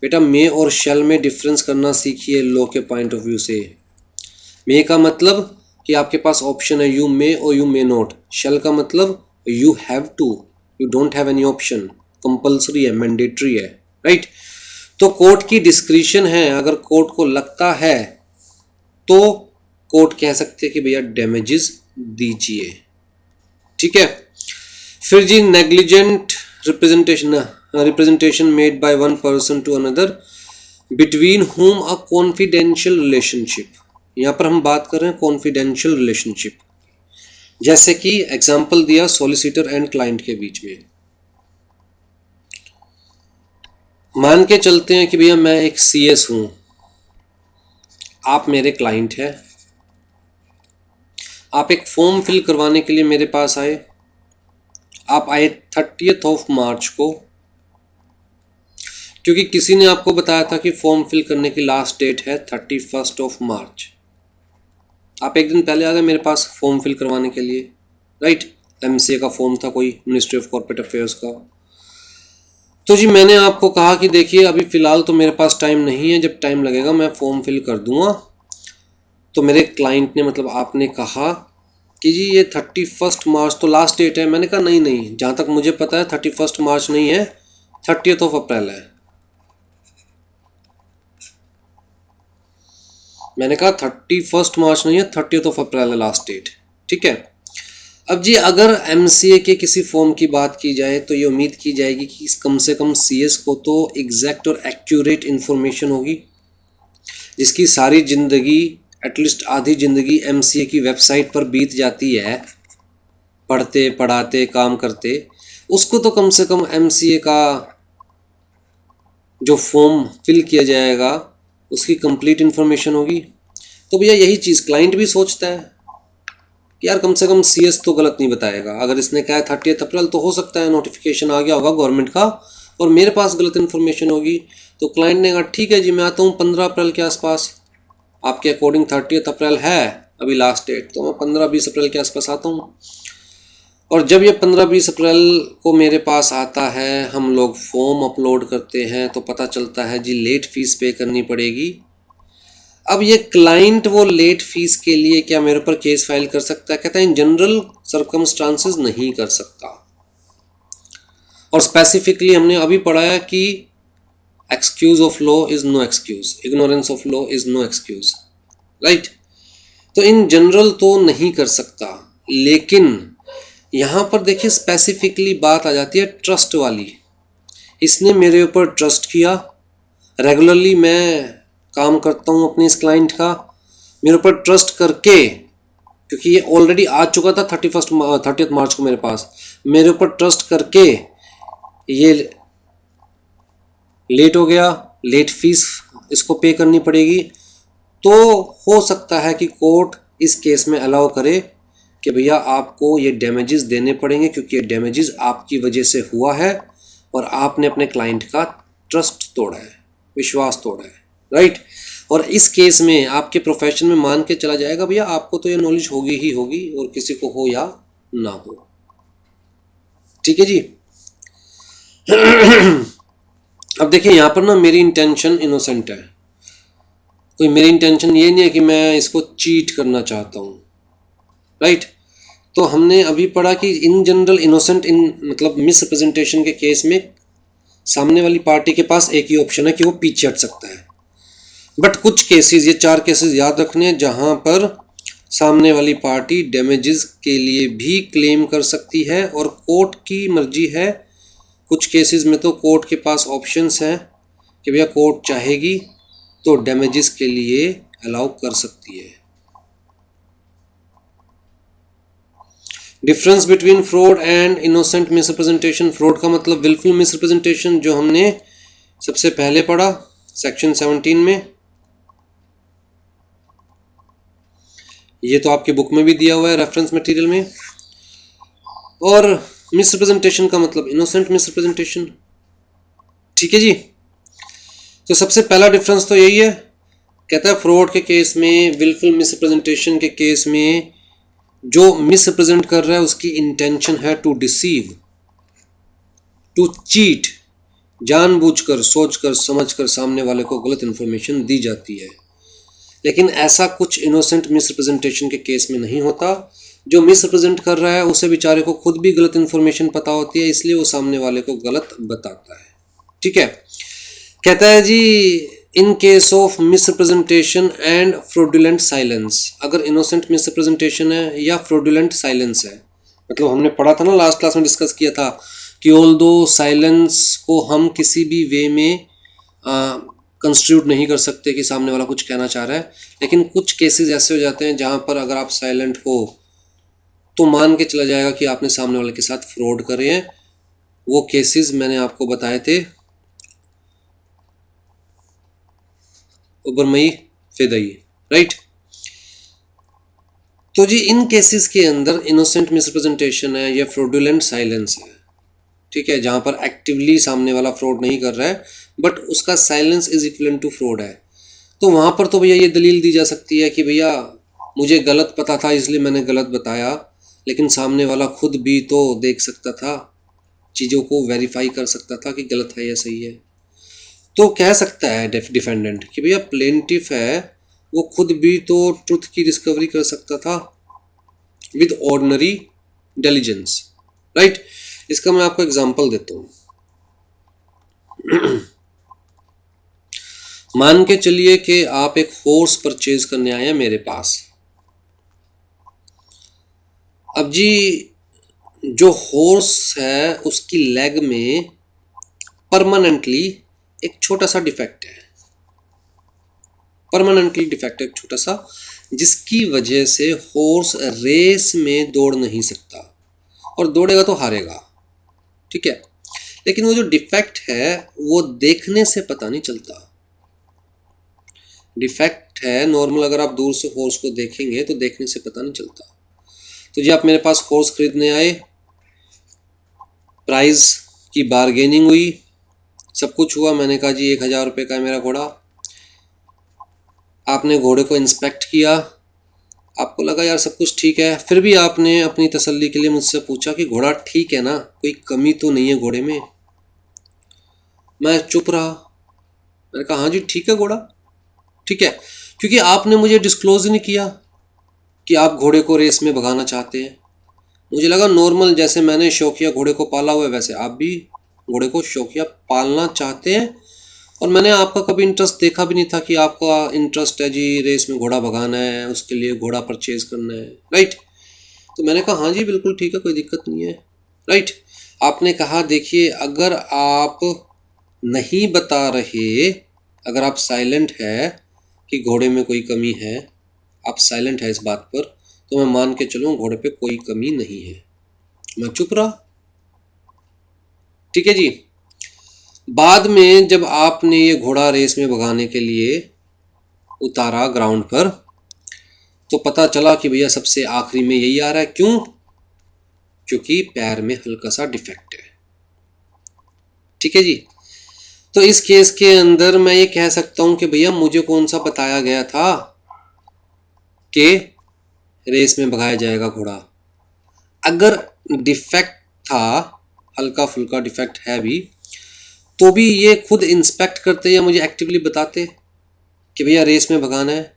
बेटा मे और शेल में डिफरेंस करना सीखिए लॉ के पॉइंट ऑफ व्यू से। मे का मतलब कि आपके पास ऑप्शन है, यू मे और यू मे नॉट। शेल का मतलब you have to, you don't have any option, compulsory है, मैंडेटरी है, राइट। तो कोर्ट की डिस्क्रिशन है, अगर कोर्ट को लगता है तो कोर्ट कह सकते हैं कि भैया डैमेजेस दीजिए, ठीक है। फिर जी negligent representation made by one person to another between whom a confidential relationship. यहाँ पर हम बात कर रहे हैं कॉन्फिडेंशियल रिलेशनशिप, जैसे कि एग्जाम्पल दिया सॉलिसिटर एंड क्लाइंट के बीच में। मान के चलते हैं कि भैया मैं एक सीएस हूं, आप मेरे क्लाइंट हैं, आप एक फॉर्म फिल करवाने के लिए मेरे पास आए। आप आए 30th ऑफ मार्च को, क्योंकि किसी ने आपको बताया था कि फॉर्म फिल करने की लास्ट डेट है 31st ऑफ मार्च। आप एक दिन पहले आ गए मेरे पास फॉर्म फिल करवाने के लिए, राइट। एमसीए का फॉर्म था कोई, मिनिस्ट्री ऑफ कॉर्पोरेट अफेयर्स का। तो जी मैंने आपको कहा कि देखिए अभी फ़िलहाल तो मेरे पास टाइम नहीं है, जब टाइम लगेगा मैं फॉर्म फिल कर दूंगा। तो मेरे क्लाइंट ने, मतलब आपने कहा कि जी ये 31st मार्च तो लास्ट डेट है। मैंने कहा नहीं नहीं, जहाँ तक मुझे पता है 31st मार्च नहीं है, 30th ऑफ अप्रैल है। मैंने कहा 31st मार्च नहीं है, 30th ऑफ अप्रैल है लास्ट डेट, ठीक है। अब जी अगर एमसीए के किसी फॉर्म की बात की जाए तो ये उम्मीद की जाएगी कि कम से कम सीएस को तो एग्जैक्ट और एक्यूरेट इन्फॉर्मेशन होगी, जिसकी सारी ज़िंदगी, एटलीस्ट आधी ज़िंदगी एमसीए की वेबसाइट पर बीत जाती है, पढ़ते पढ़ाते काम करते। उसको तो कम से कम एमसीए का जो फॉर्म फिल किया जाएगा उसकी कंप्लीट इन्फॉर्मेशन होगी। तो भैया यही चीज़ क्लाइंट भी सोचता है कि यार कम से कम सीएस तो गलत नहीं बताएगा। अगर इसने कहा है 30 अप्रैल, तो हो सकता है नोटिफिकेशन आ गया होगा गवर्नमेंट का और मेरे पास गलत इन्फॉर्मेशन होगी। तो क्लाइंट ने कहा ठीक है जी, मैं आता हूँ 15 अप्रैल के आसपास। आपके अकॉर्डिंग 30 अप्रैल है अभी लास्ट डेट, तो मैं 15-20 अप्रैल के आसपास आता हूँ। और जब ये 15-20 अप्रैल को मेरे पास आता है, हम लोग फॉर्म अपलोड करते हैं, तो पता चलता है जी लेट फीस पे करनी पड़ेगी। अब ये क्लाइंट वो लेट फीस के लिए क्या मेरे ऊपर केस फाइल कर सकता है? कहता है इन जनरल सर्कमस्टांसेस नहीं कर सकता। और स्पेसिफिकली हमने अभी पढ़ा है कि excuse of law is no excuse, ignorance of law is no excuse, right. तो इन जनरल तो नहीं कर सकता, लेकिन यहाँ पर देखिए स्पेसिफिकली बात आ जाती है ट्रस्ट वाली। इसने मेरे ऊपर ट्रस्ट किया, रेगुलरली मैं काम करता हूँ अपने इस क्लाइंट का, मेरे ऊपर ट्रस्ट करके, क्योंकि ये ऑलरेडी आ चुका था 30th मार्च को मेरे पास, मेरे ऊपर ट्रस्ट करके ये लेट हो गया, लेट फीस इसको पे करनी पड़ेगी। तो हो सकता है कि कोर्ट इस केस में अलाउ करे कि भैया आपको ये डैमेजेस देने पड़ेंगे, क्योंकि ये डैमेजेस आपकी वजह से हुआ है और आपने अपने क्लाइंट का ट्रस्ट तोड़ा है, विश्वास तोड़ा है, राइट। और इस केस में आपके प्रोफेशन में मान के चला जाएगा भैया आपको तो ये नॉलेज होगी ही होगी, और किसी को हो या ना हो, ठीक है जी। अब देखिए यहाँ पर ना मेरी इंटेंशन इनोसेंट है, कोई मेरी इंटेंशन ये नहीं है कि मैं इसको चीट करना चाहता हूँ, राइट। तो हमने अभी पढ़ा कि इन जनरल इनोसेंट, इन मतलब मिस रिप्रेजेंटेशन के केस में सामने वाली पार्टी के पास एक ही ऑप्शन है कि वो पीछे हट सकता है। बट कुछ केसेस, ये 4 केसेस याद रखने हैं जहां पर सामने वाली पार्टी डैमेजेस के लिए भी क्लेम कर सकती है और कोर्ट की मर्जी है। कुछ केसेस में तो कोर्ट के पास ऑप्शंस हैं कि भैया कोर्ट चाहेगी तो डैमेजेस के लिए अलाउ कर सकती है। Difference between fraud and innocent misrepresentation. Fraud का मतलब विलफुल मिसरिप्रेजेंटेशन, जो हमने सबसे पहले पढ़ा सेक्शन 17 में, ये तो आपकी बुक में भी दिया हुआ है रेफरेंस मटेरियल में। और मिसरिप्रेजेंटेशन का मतलब इनोसेंट मिसरिप्रेजेंटेशन, ठीक है जी। तो सबसे पहला डिफरेंस तो यही है कहता है फ्रॉड के केस में, विलफुल मिसरिप्रेजेंटेशन के केस में जो मिसरिप्रेजेंट कर रहा है उसकी इंटेंशन है टू डिसीव, टू चीट, जानबूझकर, सोचकर, समझकर सामने वाले को गलत इन्फॉर्मेशन दी जाती है। लेकिन ऐसा कुछ इनोसेंट मिसरिप्रेजेंटेशन के केस में नहीं होता। जो मिसरिप्रेजेंट कर रहा है उसे बेचारे को खुद भी गलत इन्फॉर्मेशन पता होती है, इसलिए वो सामने वाले को गलत बताता है। ठीक है। कहता है जी, in case of misrepresentation and fraudulent silence, अगर इनोसेंट मिसरिप्रेजेंटेशन है या फ्रॉडुलेंट साइलेंस है, मतलब हमने पढ़ा था ना, लास्ट क्लास में डिस्कस किया था कि ऑल्दो साइलेंस को हम किसी भी वे में कंस्टिट्यूट नहीं कर सकते कि सामने वाला कुछ कहना चाह रहा है, लेकिन कुछ केसेस ऐसे हो जाते हैं जहां पर अगर आप साइलेंट हो तो मान के चला जाएगा कि आपने सामने वाले के साथ फ्रॉड करे हैं। वो केसेस मैंने आपको बताए थे, उबरमई, फिदई, राइट। तो जी इन केसेस के अंदर इनोसेंट मिसरिप्रेजेंटेशन है या फ्रॉडुलेंट साइलेंस है, ठीक है, जहां पर एक्टिवली सामने वाला फ्रॉड नहीं कर रहा है बट उसका silence is equivalent to fraud है, तो वहां पर तो भैया ये दलील दी जा सकती है कि भैया मुझे गलत पता था इसलिए मैंने गलत बताया, लेकिन सामने वाला खुद भी तो देख सकता था, चीज़ों को वेरीफाई कर सकता था कि गलत है या सही है। तो कह सकता है डिफेंडेंट कि भैया प्लेंटिफ है वो खुद भी तो ट्रुथ की डिस्कवरी कर सकता था विद ऑर्डिनरी इंटेलिजेंस, राइट। इसका मैं आपको एग्जांपल देता हूँ। मान के चलिए कि आप एक हॉर्स परचेज करने आए हैं मेरे पास। अब जी जो हॉर्स है उसकी लेग में परमानेंटली एक छोटा सा डिफेक्ट है, परमानेंटली डिफेक्ट है एक छोटा सा, जिसकी वजह से हॉर्स रेस में दौड़ नहीं सकता और दौड़ेगा तो हारेगा, ठीक है। लेकिन वो जो डिफेक्ट है वो देखने से पता नहीं चलता। डिफेक्ट है नॉर्मल, अगर आप दूर से हॉर्स को देखेंगे तो देखने से पता नहीं चलता। तो जी आप मेरे पास हॉर्स खरीदने आए, प्राइस की बारगेनिंग हुई, सब कुछ हुआ, मैंने कहा जी 1000 रुपये का है मेरा घोड़ा। आपने घोड़े को इंस्पेक्ट किया, आपको लगा यार सब कुछ ठीक है, फिर भी आपने अपनी तसल्ली के लिए मुझसे पूछा कि घोड़ा ठीक है ना, कोई कमी तो नहीं है घोड़े में। मैं चुप रहा, मैंने कहा हाँ जी ठीक है घोड़ा, ठीक है, क्योंकि आपने मुझे डिस्क्लोज नहीं किया कि आप घोड़े को रेस में भगाना चाहते हैं। मुझे लगा नॉर्मल जैसे मैंने शौकिया घोड़े को पाला हुआ है वैसे आप भी घोड़े को शौकिया पालना चाहते हैं, और मैंने आपका कभी इंटरेस्ट देखा भी नहीं था कि आपका इंटरेस्ट है जी रेस में घोड़ा भगाना है, उसके लिए घोड़ा परचेज करना है, राइट। तो मैंने कहा हाँ जी बिल्कुल ठीक है, कोई दिक्कत नहीं है, राइट। आपने कहा देखिए अगर आप नहीं बता रहे, अगर आप साइलेंट है कि घोड़े में कोई कमी है, आप साइलेंट है इस बात पर, तो मैं मान के चलूँ घोड़े पे कोई कमी नहीं है। मैं चुप रहा, ठीक है जी। बाद में जब आपने ये घोड़ा रेस में भगाने के लिए उतारा ग्राउंड पर, तो पता चला कि भैया सबसे आखिरी में यही आ रहा है। क्यों? क्योंकि पैर में हल्का सा डिफेक्ट है, ठीक है जी। तो इस केस के अंदर मैं ये कह सकता हूं कि भैया मुझे कौन सा बताया गया था कि रेस में भगाया जाएगा घोड़ा। अगर डिफेक्ट था, हल्का फुल्का डिफेक्ट है भी, तो भी ये खुद इंस्पेक्ट करते या मुझे एक्टिवली बताते कि भैया रेस में भगाना है।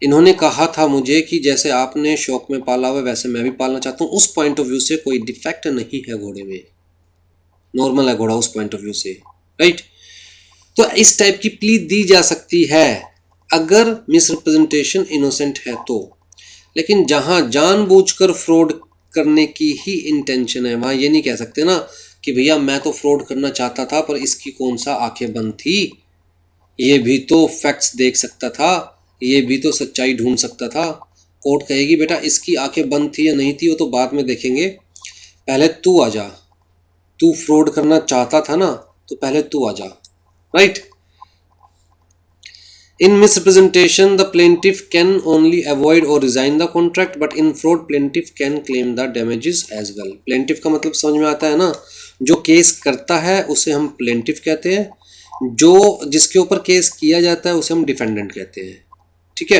इन्होंने कहा था मुझे कि जैसे आपने शौक में पाला हुआ वैसे मैं भी पालना चाहता हूँ, उस पॉइंट ऑफ व्यू से कोई डिफेक्ट नहीं है घोड़े में, नॉर्मल है घोड़ा उस पॉइंट ऑफ व्यू से, राइट। तो इस टाइप की प्ली दी जा सकती है अगर मिसरिप्रेजेंटेशन इनोसेंट है तो। लेकिन जहां जानबूझकर फ्रॉड करने की ही इंटेंशन है, वहां ये नहीं कह सकते ना कि भैया मैं तो फ्रॉड करना चाहता था पर इसकी कौन सा आंखें बंद थी, ये भी तो फैक्ट्स देख सकता था, ये भी तो सच्चाई ढूंढ सकता था। कोर्ट कहेगी बेटा इसकी आंखें बंद थी या नहीं थी वो तो बाद में देखेंगे, पहले तू आ जा, तू फ्रॉड करना चाहता था ना तो पहले तू आ जा, right. In misrepresentation, the plaintiff can only avoid or resign the contract, but in fraud, plaintiff can claim the damages as well. Plaintiff का मतलब समझ में आता है ना, जो केस करता है उसे हम plaintiff कहते हैं, जो जिसके ऊपर केस किया जाता है उसे हम डिफेंडेंट कहते हैं, ठीक है।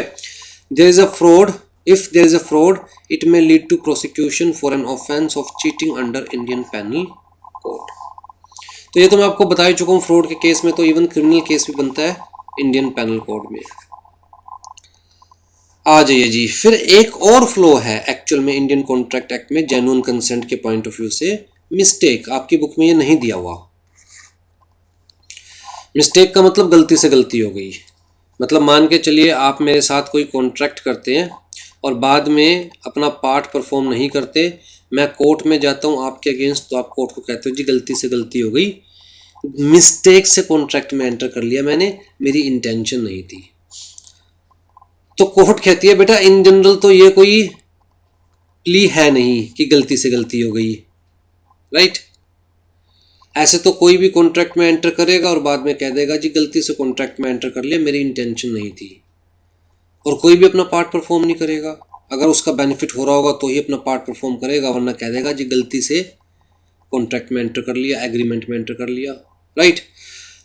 There is a fraud, if there is a fraud it may lead to prosecution for an offence of cheating under Indian penal code. तो ये तो मैं आपको बता ही चुका हूँ, फ्रॉड के केस में तो इवन क्रिमिनल केस भी बनता है इंडियन पैनल कोड में। आ जाइए जी, फिर एक और फ्लो है एक्चुअल में इंडियन कॉन्ट्रैक्ट एक्ट में जेन्युइन कंसेंट के पॉइंट ऑफ व्यू से। मिस्टेक, आपकी बुक में ये नहीं दिया हुआ। मिस्टेक का मतलब गलती से गलती हो गई। मतलब मान के चलिए आप मेरे साथ कोई कॉन्ट्रैक्ट करते हैं और बाद में अपना पार्ट परफॉर्म नहीं करते, मैं कोर्ट में जाता हूँ आपके अगेंस्ट, तो आप कोर्ट को कहते हो जी गलती से गलती हो गई, मिस्टेक से कॉन्ट्रैक्ट में एंटर कर लिया मैंने, मेरी इंटेंशन नहीं थी। तो कोर्ट कहती है बेटा इन जनरल तो ये कोई प्ली है नहीं कि गलती से गलती हो गई, राइट। ऐसे तो कोई भी कॉन्ट्रैक्ट में एंटर करेगा और बाद में कह देगा जी गलती से कॉन्ट्रैक्ट में एंटर कर लिया, मेरी इंटेंशन नहीं थी। और कोई भी अपना पार्ट परफॉर्म नहीं करेगा, अगर उसका बेनिफिट हो रहा होगा तो ही अपना पार्ट परफॉर्म करेगा, वरना कह देगा जी गलती से कॉन्ट्रैक्ट में एंटर कर लिया, एग्रीमेंट में एंटर कर लिया, राइट।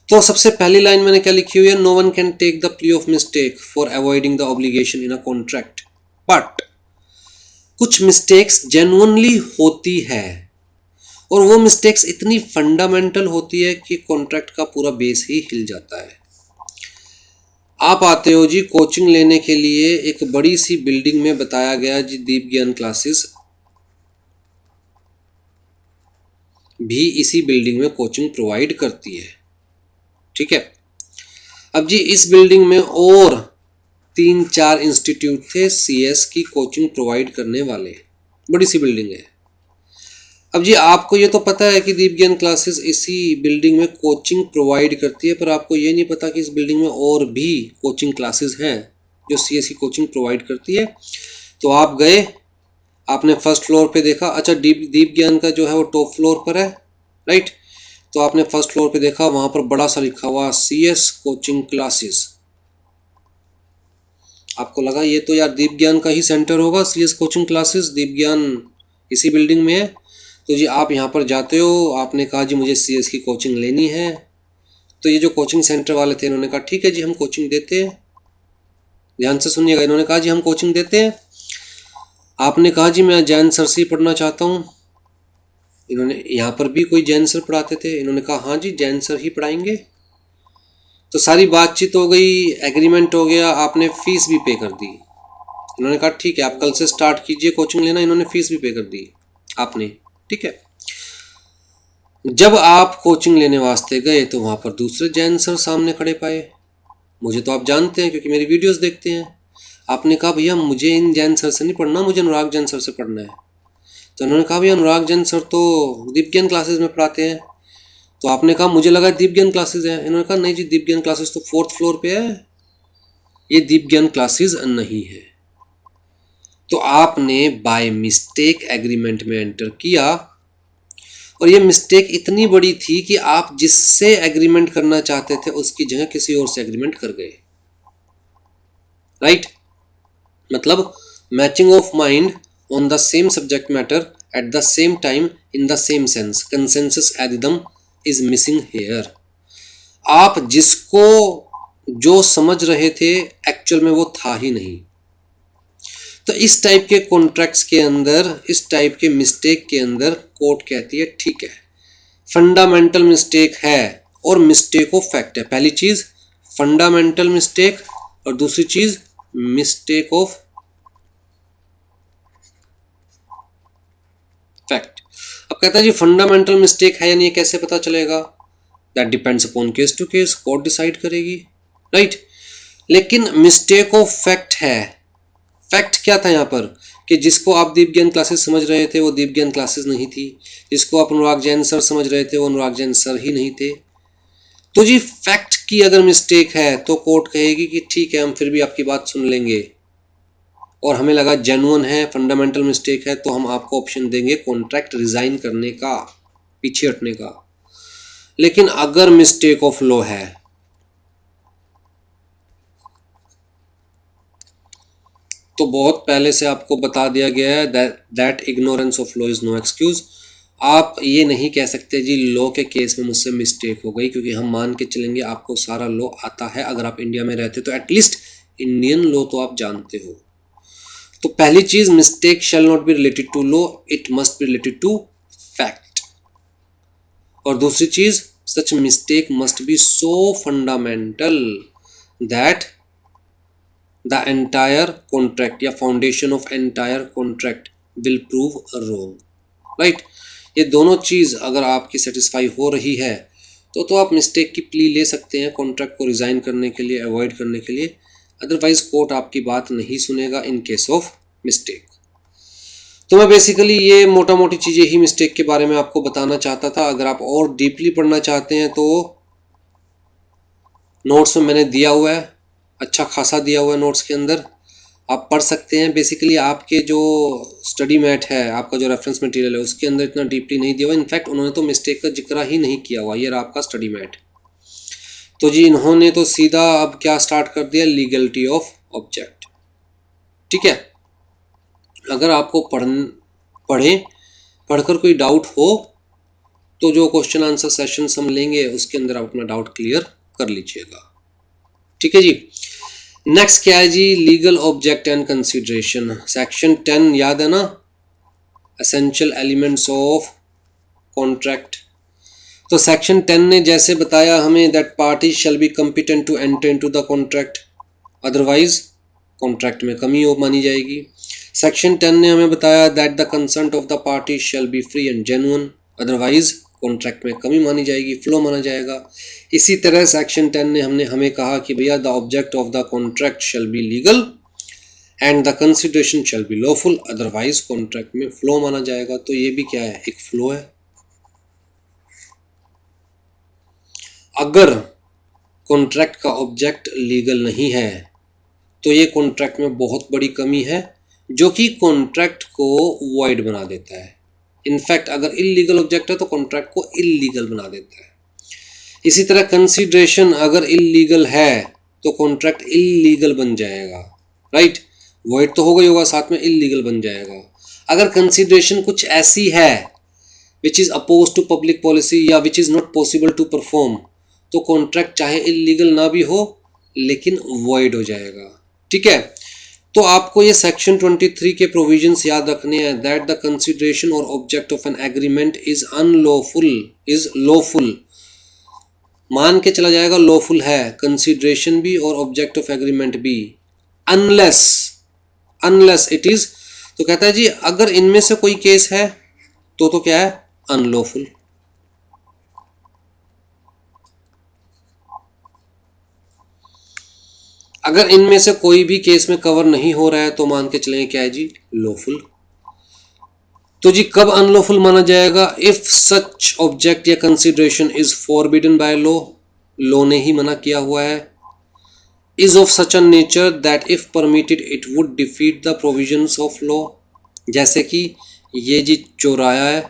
तो सबसे पहली लाइन मैंने क्या लिखी हुई है, no one can take the plea of mistake for avoiding the obligation in a contract, but कुछ मिस्टेक्स जेन्युइनली होती है और वो मिस्टेक्स इतनी फंडामेंटल होती है कि कॉन्ट्रैक्ट का पूरा बेस ही हिल जाता है। आप आते हो जी कोचिंग लेने के लिए, एक बड़ी सी बिल्डिंग में बताया गया जी दीप ज्ञान क्लासेस भी इसी बिल्डिंग में कोचिंग प्रोवाइड करती है, ठीक है। अब जी इस बिल्डिंग में और 3-4 इंस्टीट्यूट थे सीएस की कोचिंग प्रोवाइड करने वाले, बड़ी सी बिल्डिंग है। अब जी आपको ये तो पता है कि दीप ज्ञान क्लासेस इसी बिल्डिंग में कोचिंग प्रोवाइड करती है, पर आपको ये नहीं पता कि इस बिल्डिंग में और भी कोचिंग क्लासेस हैं जो सीएस की कोचिंग प्रोवाइड करती है। तो आप गए, आपने फर्स्ट फ्लोर पे देखा, अच्छा दीप ज्ञान का जो है वो टॉप फ्लोर पर है, राइट। तो आपने फर्स्ट फ्लोर पे देखा, वहाँ पर बड़ा सा लिखा हुआ सीएस कोचिंग क्लासेस। आपको लगा ये तो यार दीप ज्ञान का ही सेंटर होगा, सीएस कोचिंग क्लासेस, दीप ज्ञान इसी बिल्डिंग में है। तो जी आप यहाँ पर जाते हो, आपने कहा जी मुझे सीएस की कोचिंग लेनी है। तो ये जो कोचिंग सेंटर वाले थे इन्होंने कहा ठीक है जी हम कोचिंग देते हैं। ध्यान से सुनिएगा, इन्होंने कहा जी हम कोचिंग देते हैं। आपने कहा जी मैं जैन सर से ही पढ़ना चाहता हूँ। इन्होंने यहाँ पर भी कोई जैन सर पढ़ाते थे, इन्होंने कहा हाँ जी जैन सर ही पढ़ाएंगे। तो सारी बातचीत हो गई, एग्रीमेंट हो गया, आपने फीस भी पे कर दी। इन्होंने कहा ठीक है आप कल से स्टार्ट कीजिए कोचिंग लेना, इन्होंने फीस भी पे कर दी आपने, ठीक है। जब आप कोचिंग लेने वास्ते गए तो वहाँ पर दूसरे जैन सर सामने खड़े पाए। मुझे तो आप जानते हैं क्योंकि मेरी वीडियोस देखते हैं। आपने कहा भैया मुझे इन जैन सर से नहीं पढ़ना, मुझे अनुराग जैन सर से पढ़ना है। तो उन्होंने कहा भैया अनुराग जैन सर तो दीप ज्ञान क्लासेस में पढ़ाते हैं। तो आपने कहा मुझे लगा दीप ज्ञान क्लासेस है। इन्होंने कहा नहीं जी दीप ज्ञान क्लासेस तो 4th फ्लोर पे है, ये दीप ज्ञान क्लासेस नहीं है। तो आपने बाय मिस्टेक एग्रीमेंट में एंटर किया और ये मिस्टेक इतनी बड़ी थी कि आप जिससे एग्रीमेंट करना चाहते थे उसकी जगह किसी और से एग्रीमेंट कर गए, राइट। मतलब matching of mind on the same subject matter at the same time in the same sense, consensus ad idem is missing here. आप जिसको जो समझ रहे थे एक्चुअल में वो था ही नहीं। तो इस टाइप के कॉन्ट्रैक्ट्स के अंदर, इस टाइप के मिस्टेक के अंदर कोर्ट कहती है ठीक है फंडामेंटल मिस्टेक है और मिस्टेक ऑफ फैक्ट है। पहली चीज फंडामेंटल मिस्टेक और दूसरी चीज मिस्टेक ऑफ फैक्ट। अब कहता है जी फंडामेंटल मिस्टेक है यानी ये कैसे पता चलेगा, that depends upon case to case, court decide करेगी, राइट। लेकिन मिस्टेक ऑफ फैक्ट है, फैक्ट क्या था यहाँ पर कि जिसको आप दीप ज्ञान क्लासेस समझ रहे थे वो दीप ज्ञान क्लासेस नहीं थी, जिसको आप अनुराग जैन सर समझ रहे थे वो अनुराग जैन सर ही नहीं थे। तो जी फैक्ट की अगर मिस्टेक है तो कोर्ट कहेगी कि ठीक है हम फिर भी आपकी बात सुन लेंगे और हमें लगा जेन्युइन है, फंडामेंटल मिस्टेक है, तो हम आपको ऑप्शन देंगे कॉन्ट्रैक्ट रिजाइन करने का, पीछे हटने का। लेकिन अगर मिस्टेक ऑफ लॉ है तो बहुत पहले से आपको बता दिया गया है that ignorance of law is no excuse. आप ये नहीं कह सकते जी लॉ के केस में मुझसे मिस्टेक हो गई, क्योंकि हम मान के चलेंगे आपको सारा लॉ आता है। अगर आप इंडिया में रहते तो एटलीस्ट इंडियन लॉ तो आप जानते हो। तो पहली चीज, mistake shall not be related to law, it must be related to fact. और दूसरी चीज, such mistake must be so fundamental that the entire contract या foundation of entire contract will prove wrong, right. ये दोनों चीज़ अगर आपकी satisfy हो रही है तो आप मिस्टेक की प्ली ले सकते हैं कॉन्ट्रैक्ट को रिज़ाइन करने के लिए, अवॉइड करने के लिए। अदरवाइज कोर्ट आपकी बात नहीं सुनेगा इन केस ऑफ मिस्टेक। तो मैं बेसिकली ये मोटा मोटी चीज़ें ही मिस्टेक के बारे में आपको बताना चाहता था। अगर आप और डीपली पढ़ना चाहते हैं तो नोट्स में मैंने दिया हुआ है, अच्छा खासा दिया हुआ है नोट्स के अंदर, आप पढ़ सकते हैं। बेसिकली आपके जो स्टडी मैट है, आपका जो रेफरेंस मटेरियल है, उसके अंदर इतना डीपली नहीं दिया हुआ। इनफैक्ट उन्होंने तो मिस्टेक का जिक्र ही नहीं किया हुआ। ये रहा आपका स्टडी मैट। तो जी इन्होंने तो सीधा अब क्या स्टार्ट कर दिया, लीगलिटी ऑफ ऑब्जेक्ट। ठीक है, अगर आपको पढ़कर कोई डाउट हो तो जो क्वेश्चन आंसर सेशन हम लेंगे उसके अंदर आप अपना डाउट क्लियर कर लीजिएगा। ठीक है जी। नेक्स्ट क्या है जी, legal object and consideration. Section 10 याद है ना, एसेंशियल एलिमेंट्स ऑफ कॉन्ट्रैक्ट। तो सेक्शन 10 ने जैसे बताया हमें that party shall be competent to enter into the contract, otherwise contract में कमी हो मानी जाएगी। सेक्शन 10 ने हमें बताया that the consent of the party shall B free and genuine, otherwise contract में कमी मानी जाएगी, फ्लो माना जाएगा। इसी तरह सेक्शन 10 ने हमें कहा कि भैया the object of the contract shall be legal and the consideration shall be lawful, otherwise contract में फ्लो माना जाएगा। तो ये भी क्या है, एक फ्लो है। अगर कॉन्ट्रैक्ट का ऑब्जेक्ट लीगल नहीं है तो ये कॉन्ट्रैक्ट में बहुत बड़ी कमी है, जो कि कॉन्ट्रैक्ट को वॉइड बना देता है। इनफैक्ट अगर इल्लीगल ऑब्जेक्ट है तो कॉन्ट्रैक्ट को इल्लीगल बना देता है। इसी तरह कंसीडरेशन अगर इल्लीगल है तो कॉन्ट्रैक्ट इल्लीगल बन जाएगा, राइट। वॉइड तो होगा ही होगा, साथ में इल्लीगल बन जाएगा। अगर कंसीडरेशन कुछ ऐसी है which is oppose to public policy या which is not possible to perform, तो कॉन्ट्रैक्ट चाहे इल्लीगल ना भी हो लेकिन वॉइड हो जाएगा। ठीक है, तो आपको ये सेक्शन 23 के प्रोविजंस याद रखने हैं दैट द कंसिडरेशन और object of an agreement is unlawful, is lawful, मान के चला जाएगा लॉफुल है कंसिडरेशन भी और ऑब्जेक्ट ऑफ एग्रीमेंट भी, अनलेस इट इज। तो कहता है जी अगर इनमें से कोई केस है तो क्या है, अनलॉफुल। अगर इनमें से कोई भी केस में कवर नहीं हो रहा है तो मान के चलेंगे क्या है जी, लॉफुल। तो जी कब अनलॉफुल माना जाएगा, इफ सच ऑब्जेक्ट या consideration is forbidden by law, law ने ही मना किया हुआ है, is of such a nature that if permitted it would defeat the provisions of law. जैसे कि ये जी चौराया है,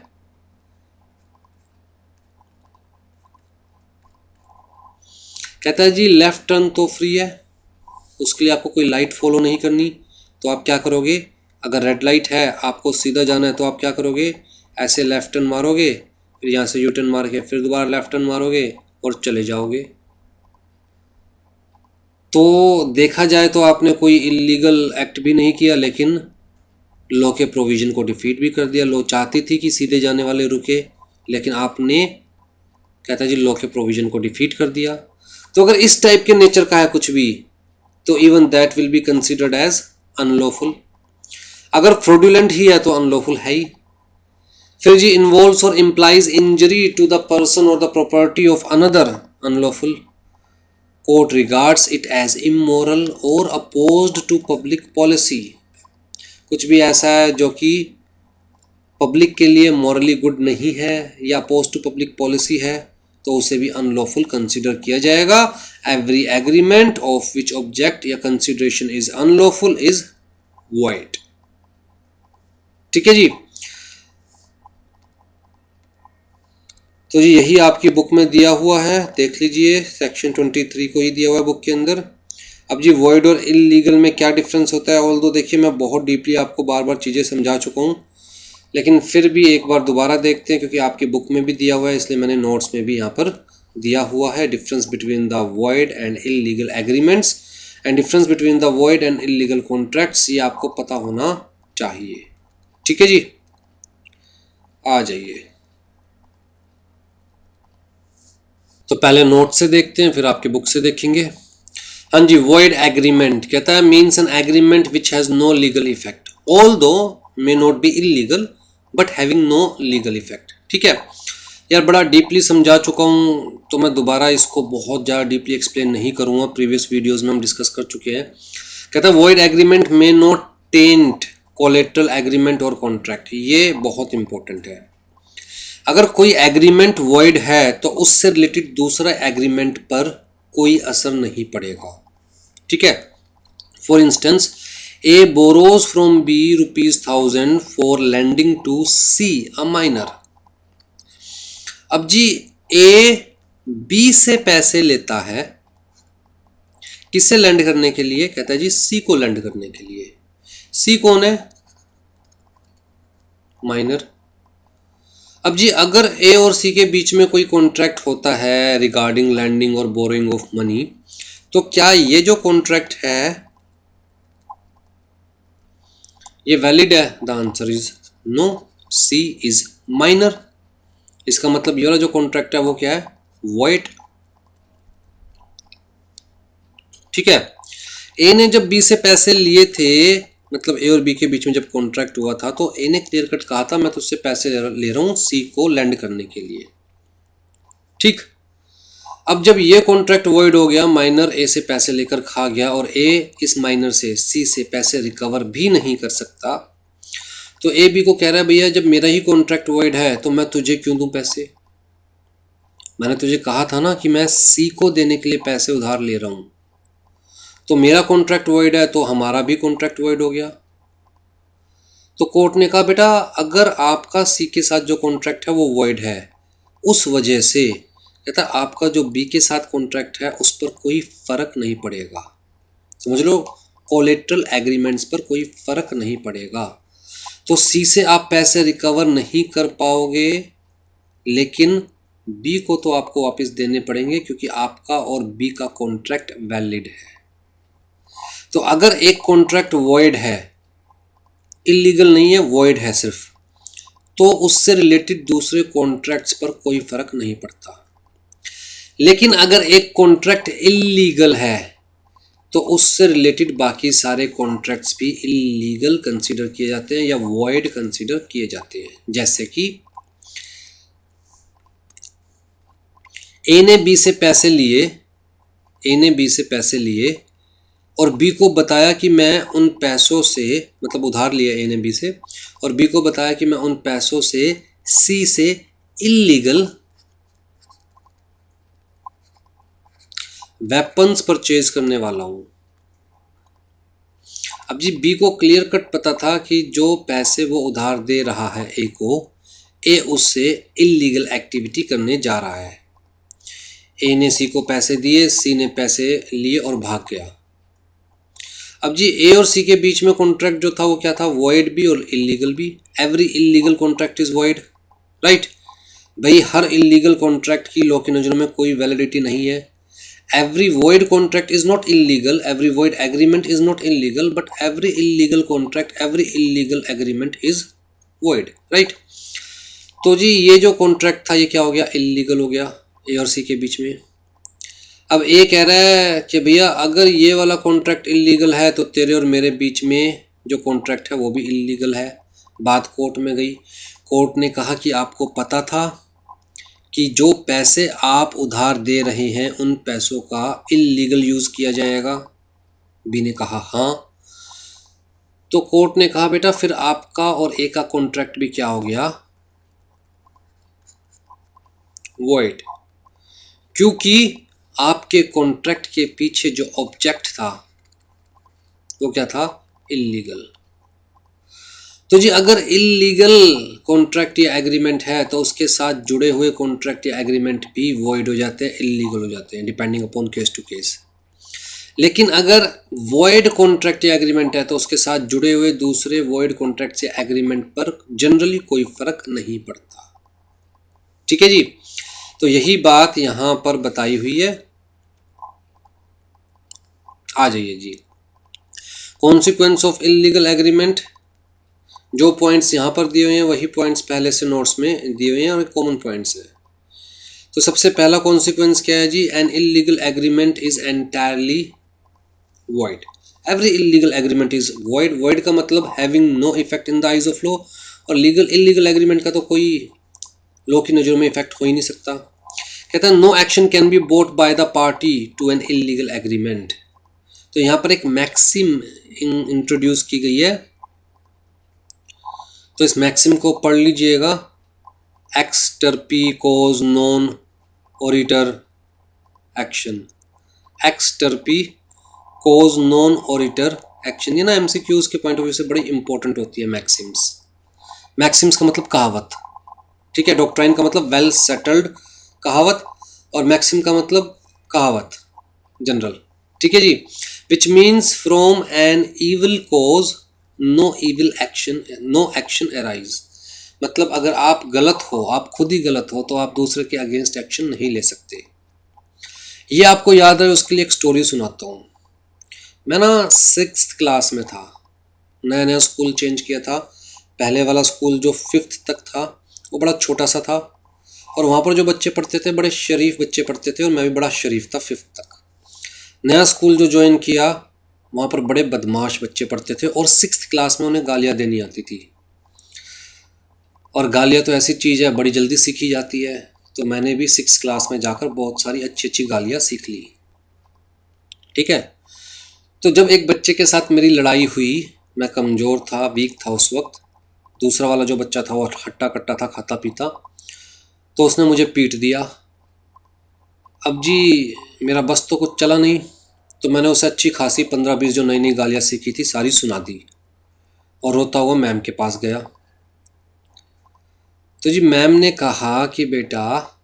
कहता है जी लेफ्ट टर्न तो फ्री है, उसके लिए आपको कोई लाइट फॉलो नहीं करनी। तो आप क्या करोगे, अगर रेड लाइट है आपको सीधा जाना है तो आप क्या करोगे, ऐसे लेफ्ट टर्न मारोगे, फिर यहाँ से यू टर्न मार के फिर दोबारा लेफ्ट टर्न मारोगे और चले जाओगे। तो देखा जाए तो आपने कोई इलीगल एक्ट भी नहीं किया, लेकिन लॉ के प्रोविजन को डिफीट भी कर दिया। लॉ चाहती थी कि सीधे जाने वाले रुके, लेकिन आपने कहता है जी लॉ के प्रोविजन को डिफीट कर दिया। तो अगर इस टाइप के नेचर का है कुछ भी तो even that will be considered as unlawful. अगर फ्रॉडुलेंट ही है तो अनलॉफुल है ही। फिर जी इन्वॉल्व्स और implies injury to the person और the property of another, unlawful. Court regards it as immoral और अपोज्ड टू पब्लिक पॉलिसी। कुछ भी ऐसा है जो कि पब्लिक के लिए मॉरली गुड नहीं है या अपोज टू पब्लिक पॉलिसी है तो उसे भी अनलॉफुल कंसिडर किया जाएगा। Every agreement of which object या consideration is unlawful is void. ठीक है जी, तो जी यही आपकी बुक में दिया हुआ है, देख लीजिए। सेक्शन 23 को ही दिया हुआ है बुक के अंदर। अब जी वॉइड और इलीगल में क्या डिफरेंस होता है, ऑल्दो देखिए मैं बहुत डीपली आपको बार बार चीज़ें समझा चुका हूँ, लेकिन फिर भी एक बार दोबारा देखते हैं, क्योंकि आपकी बुक में भी दिया हुआ है, इसलिए मैंने नोट्स में भी यहाँ पर दिया हुआ है। Difference between the void and illegal agreements and difference between the void and illegal contracts, ये आपको पता होना चाहिए। ठीक है जी, आ जाइए। तो पहले नोट से देखते हैं, फिर आपकी बुक से देखेंगे। हाँ जी, वॉइड एग्रीमेंट कहता है means an agreement which has no legal effect although may not be illegal but having no legal effect. ठीक है यार, बड़ा डीपली समझा चुका हूँ, तो मैं दोबारा इसको बहुत ज़्यादा डीपली एक्सप्लेन नहीं करूँगा, प्रीवियस वीडियोज़ में हम डिस्कस कर चुके हैं। कहता है void agreement may not tent collateral agreement और कॉन्ट्रैक्ट। ये बहुत इंपॉर्टेंट है। अगर कोई एग्रीमेंट वॉइड है तो उससे रिलेटेड दूसरा एग्रीमेंट पर कोई असर नहीं पड़ेगा। ठीक है, for instance A borrows from B ₹1000 for lending to C a minor. अब जी ए बी से पैसे लेता है, किससे लैंड करने के लिए? कहता है जी सी को लैंड करने के लिए। सी कौन है? माइनर। अब जी अगर ए और सी के बीच में कोई कॉन्ट्रैक्ट होता है रिगार्डिंग लैंडिंग और बोरोइंग ऑफ मनी, तो क्या ये जो कॉन्ट्रैक्ट है ये वैलिड है? The answer is no, C is minor. इसका मतलब ये वाला जो कॉन्ट्रैक्ट है वो क्या है? वॉइड। ठीक है, ए ने जब बी से पैसे लिए थे, मतलब ए और बी के बीच में जब कॉन्ट्रैक्ट हुआ था, तो ए ने क्लियर कट कहा था मैं तुझसे पैसे ले रहा हूं सी को लैंड करने के लिए। ठीक, अब जब ये कॉन्ट्रैक्ट वॉइड हो गया, माइनर ए से पैसे लेकर खा गया और ए इस माइनर से सी से पैसे रिकवर भी नहीं कर सकता, तो ए बी को कह रहा है भैया जब मेरा ही कॉन्ट्रैक्ट वॉइड है तो मैं तुझे क्यों दूं पैसे? मैंने तुझे कहा था ना कि मैं सी को देने के लिए पैसे उधार ले रहा हूं, तो मेरा कॉन्ट्रैक्ट वॉइड है तो हमारा भी कॉन्ट्रैक्ट वॉइड हो गया। तो कोर्ट ने कहा बेटा अगर आपका सी के साथ जो कॉन्ट्रैक्ट है वो वॉइड है, उस वजह से कहता आपका जो बी के साथ कॉन्ट्रैक्ट है उस पर कोई फर्क नहीं पड़ेगा। समझ लो, कोलेटरल एग्रीमेंट्स पर कोई फर्क नहीं पड़ेगा। तो सी से आप पैसे रिकवर नहीं कर पाओगे, लेकिन बी को तो आपको वापस देने पड़ेंगे क्योंकि आपका और बी का कॉन्ट्रैक्ट वैलिड है। तो अगर एक कॉन्ट्रैक्ट वॉइड है, इलीगल नहीं है, वॉइड है सिर्फ, तो उससे रिलेटेड दूसरे कॉन्ट्रैक्ट्स पर कोई फर्क नहीं पड़ता। लेकिन अगर एक कॉन्ट्रैक्ट इलीगल है तो उससे रिलेटेड बाकी सारे कॉन्ट्रैक्ट्स भी इलीगल कंसीडर किए जाते हैं या वॉइड कंसीडर किए जाते हैं। जैसे कि ए ने बी से पैसे लिए, ए ने बी से पैसे लिए और बी को बताया कि मैं उन पैसों से, मतलब उधार लिया ए ने बी से, और बी को बताया कि मैं उन पैसों से सी से इलीगल वेपन्स परचेज करने वाला हूं। अब जी बी को क्लियर कट पता था कि जो पैसे वो उधार दे रहा है ए को, ए उससे इलीगल एक्टिविटी करने जा रहा है। ए ने सी को पैसे दिए, सी ने पैसे लिए और भाग गया। अब जी ए और सी के बीच में कॉन्ट्रैक्ट जो था वो क्या था? वॉइड भी और इलीगल भी। Every illegal contract is void, right भाई। हर इलीगल कॉन्ट्रैक्ट की लॉ की नज़र में कोई वैलिडिटी नहीं है। Every void contract is not illegal, every void agreement is not illegal, but every illegal contract, every illegal agreement is void, right? तो जी ये जो कॉन्ट्रैक्ट था ये क्या हो गया? इलीगल हो गया ए और सी के बीच में। अब ए कह रहा है कि भैया अगर ये वाला कॉन्ट्रैक्ट इलीगल है तो तेरे और मेरे बीच में जो कॉन्ट्रैक्ट है वो भी इलीगल है। बात कोर्ट में गई, कोर्ट ने कहा कि आपको पता था कि जो पैसे आप उधार दे रहे हैं उन पैसों का इलीगल यूज़ किया जाएगा। बी ने कहा हाँ। तो कोर्ट ने कहा बेटा फिर आपका और ए का कॉन्ट्रैक्ट भी क्या हो गया? वॉइड, क्योंकि आपके कॉन्ट्रैक्ट के पीछे जो ऑब्जेक्ट था वो क्या था? इलीगल। तो जी अगर इलीगल कॉन्ट्रैक्ट या एग्रीमेंट है तो उसके साथ जुड़े हुए कॉन्ट्रैक्ट या एग्रीमेंट भी वॉइड हो जाते हैं, इलीगल हो जाते हैं, depending upon case to case. लेकिन अगर वॉइड कॉन्ट्रैक्ट या एग्रीमेंट है तो उसके साथ जुड़े हुए दूसरे वॉइड कॉन्ट्रैक्ट या एग्रीमेंट पर जनरली कोई फर्क नहीं पड़ता। ठीक है जी, तो यही बात यहां पर बताई हुई है। आ जाइए जी, कॉन्सिक्वेंस ऑफ इलीगल एग्रीमेंट। जो पॉइंट्स यहां पर दिए हुए हैं वही पॉइंट्स पहले से नोट्स में दिए हुए हैं और कॉमन पॉइंट्स है। तो सबसे पहला कॉन्सिक्वेंस क्या है जी, an illegal agreement is entirely void। every illegal agreement is void। void का मतलब having no effect in the eyes of law, और लीगल इलीगल एग्रीमेंट का तो कोई लॉ की नज़रों में इफेक्ट हो ही नहीं सकता। कहता है no action can be bought by the party to an illegal agreement. तो यहाँ पर एक मैक्सिम इंट्रोड्यूस की गई है, तो इस मैक्सिम को पढ़ लीजिएगा। एक्सटर्पी कोज नॉन ओरिटर एक्शन, एक्सटर्पी कोज नॉन ओरिटर एक्शन। ये ना एमसीक्यूज के पॉइंट ऑफ व्यू से बड़ी इंपॉर्टेंट होती है मैक्सिम्स। मैक्सिम्स का मतलब कहावत, ठीक है। डॉक्ट्राइन का मतलब वेल सेटल्ड कहावत, और मैक्सिम का मतलब कहावत जनरल, ठीक है जी। Which means from an evil cause no evil action, no action arise. मतलब अगर आप गलत हो, आप खुद ही गलत हो, तो आप दूसरे के अगेंस्ट एक्शन नहीं ले सकते। ये आपको याद है, उसके लिए एक स्टोरी सुनाता हूँ। मैं ना 6th क्लास में था, नया नया स्कूल चेंज किया था। पहले वाला स्कूल जो 5th तक था वो बड़ा छोटा सा था, और वहाँ पर जो बच्चे पढ़ते थे बड़े शरीफ बच्चे पढ़ते थे, और मैं भी बड़ा शरीफ था 5th तक। नया स्कूल जो ज्वाइन किया वहाँ पर बड़े बदमाश बच्चे पढ़ते थे, और 6th क्लास में उन्हें गालियाँ देनी आती थी। और गालियाँ तो ऐसी चीज़ है बड़ी जल्दी सीखी जाती है, तो मैंने भी 6th क्लास में जाकर बहुत सारी अच्छी अच्छी गालियाँ सीख ली, ठीक है। तो जब एक बच्चे के साथ मेरी लड़ाई हुई, मैं कमज़ोर था, वीक था उस वक्त। दूसरा वाला जो बच्चा था वो हट्टा कट्टा था, खाता पीता, तो उसने मुझे पीट दिया। अब जी मेरा बस तो कुछ चला नहीं, तो मैंने उसे अच्छी खासी 15-20 जो नई नई गालियाँ सीखी थी सारी सुना दी, और रोता हुआ मैम के पास गया। तो जी मैम ने कहा कि बेटा,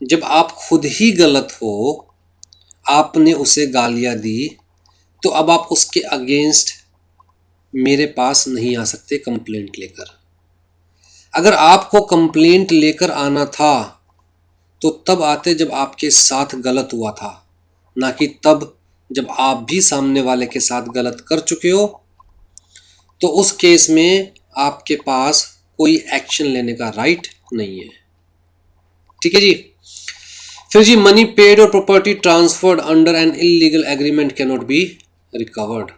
जब आप खुद ही गलत हो, आपने उसे गालियाँ दी, तो अब आप उसके अगेंस्ट मेरे पास नहीं आ सकते कंप्लेंट लेकर। अगर आपको कंप्लेंट लेकर आना था तो तब आते जब आपके साथ गलत हुआ था, ना कि तब जब आप भी सामने वाले के साथ गलत कर चुके हो। तो उस केस में आपके पास कोई एक्शन लेने का राइट नहीं है, ठीक है जी। फिर जी मनी पेड और property transferred under N illegal agreement can not be recovered.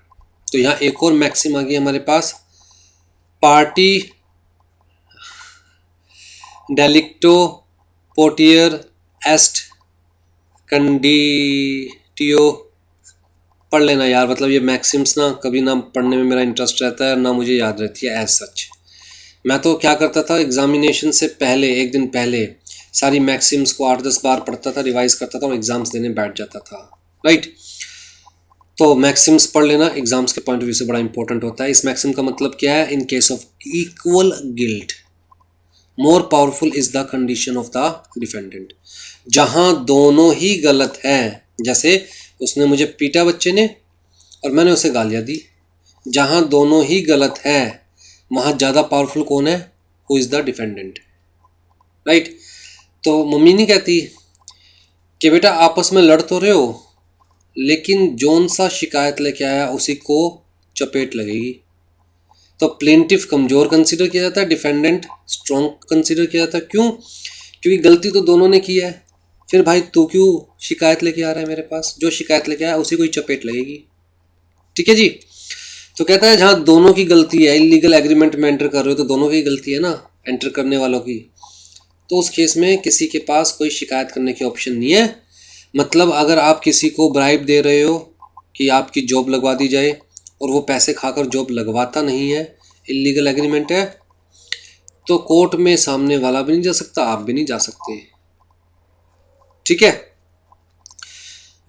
तो यहाँ एक और मैक्सिम आ गई हमारे पास, पार्टी डेलिक्टो पोटियर एस्ट कंडिटियो। पढ़ लेना यार, मतलब ये मैक्सिम्स ना कभी ना पढ़ने में मेरा इंटरेस्ट रहता है ना मुझे याद रहती है एज सच। मैं तो क्या करता था, एग्जामिनेशन से पहले एक दिन पहले सारी मैक्सिम्स को 8-10 बार पढ़ता था, रिवाइज करता था और एग्जाम्स देने बैठ जाता था, राइट। तो मैक्सिम्स पढ़ लेना, एग्जाम्स के पॉइंट ऑफ व्यू से बड़ा इंपॉर्टेंट होता है। इस मैक्सिम का मतलब क्या है, इन case of equal guilt more powerful is the condition of the defendant. जहां दोनों ही गलत हैं, जैसे उसने मुझे पीटा बच्चे ने और मैंने उसे गालियां दी, जहां दोनों ही गलत हैं वहां ज़्यादा पावरफुल कौन है, who is the defendant, right. तो मम्मी नहीं कहती कि बेटा आपस में लड़ तो रहे हो, लेकिन जौन सा शिकायत लेके आया उसी को चपेट लगेगी। तो प्लेंटिफ कमज़ोर कंसीडर किया जाता है, डिफेंडेंट स्ट्रॉन्ग कंसीडर किया जाता है। क्यों? क्योंकि गलती तो दोनों ने की है। फिर भाई तू क्यों शिकायत लेके आ रहा है मेरे पास, जो शिकायत लेके आया उसी को ही चपेट लगेगी, ठीक है जी। तो कहता है जहाँ दोनों की गलती है, इलीगल एग्रीमेंट में एंटर कर रहे हो तो दोनों की गलती है ना, एंटर करने वालों की, तो उस केस में किसी के पास कोई शिकायत करने की ऑप्शन नहीं है। मतलब अगर आप किसी को ब्राइब दे रहे हो कि आपकी जॉब लगवा दी जाए और वो पैसे खाकर जॉब लगवाता नहीं है, इलीगल एग्रीमेंट है, तो कोर्ट में सामने वाला भी नहीं जा सकता, आप भी नहीं जा सकते, ठीक है।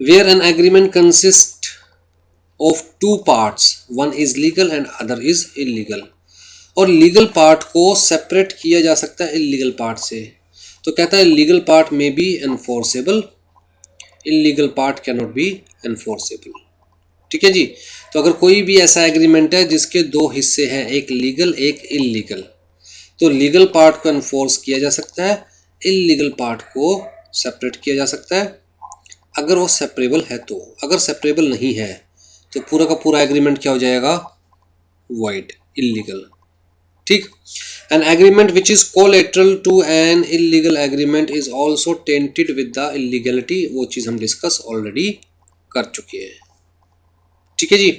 Where an agreement consist of 2 parts, one is legal and other is illegal. और लीगल पार्ट को सेपरेट किया जा सकता है इलीगल पार्ट से। तो कहता है लीगल पार्ट में be enforceable, illegal part can not be enforceable. ठीक है जी। तो अगर कोई भी ऐसा एग्रीमेंट है जिसके दो हिस्से हैं, एक लीगल एक इलीगल, तो लीगल पार्ट को एनफोर्स किया जा सकता है, इलीगल पार्ट को सेपरेट किया जा सकता है अगर वो सेपरेबल है। तो अगर सेपरेबल नहीं है तो पूरा का पूरा एग्रीमेंट क्या हो जाएगा, वाइड, इलीगल। ठीक। An agreement which is collateral to an illegal agreement is also tainted with the illegality, वो चीज हम डिस्कस ऑलरेडी कर चुके हैं। ठीक है जी।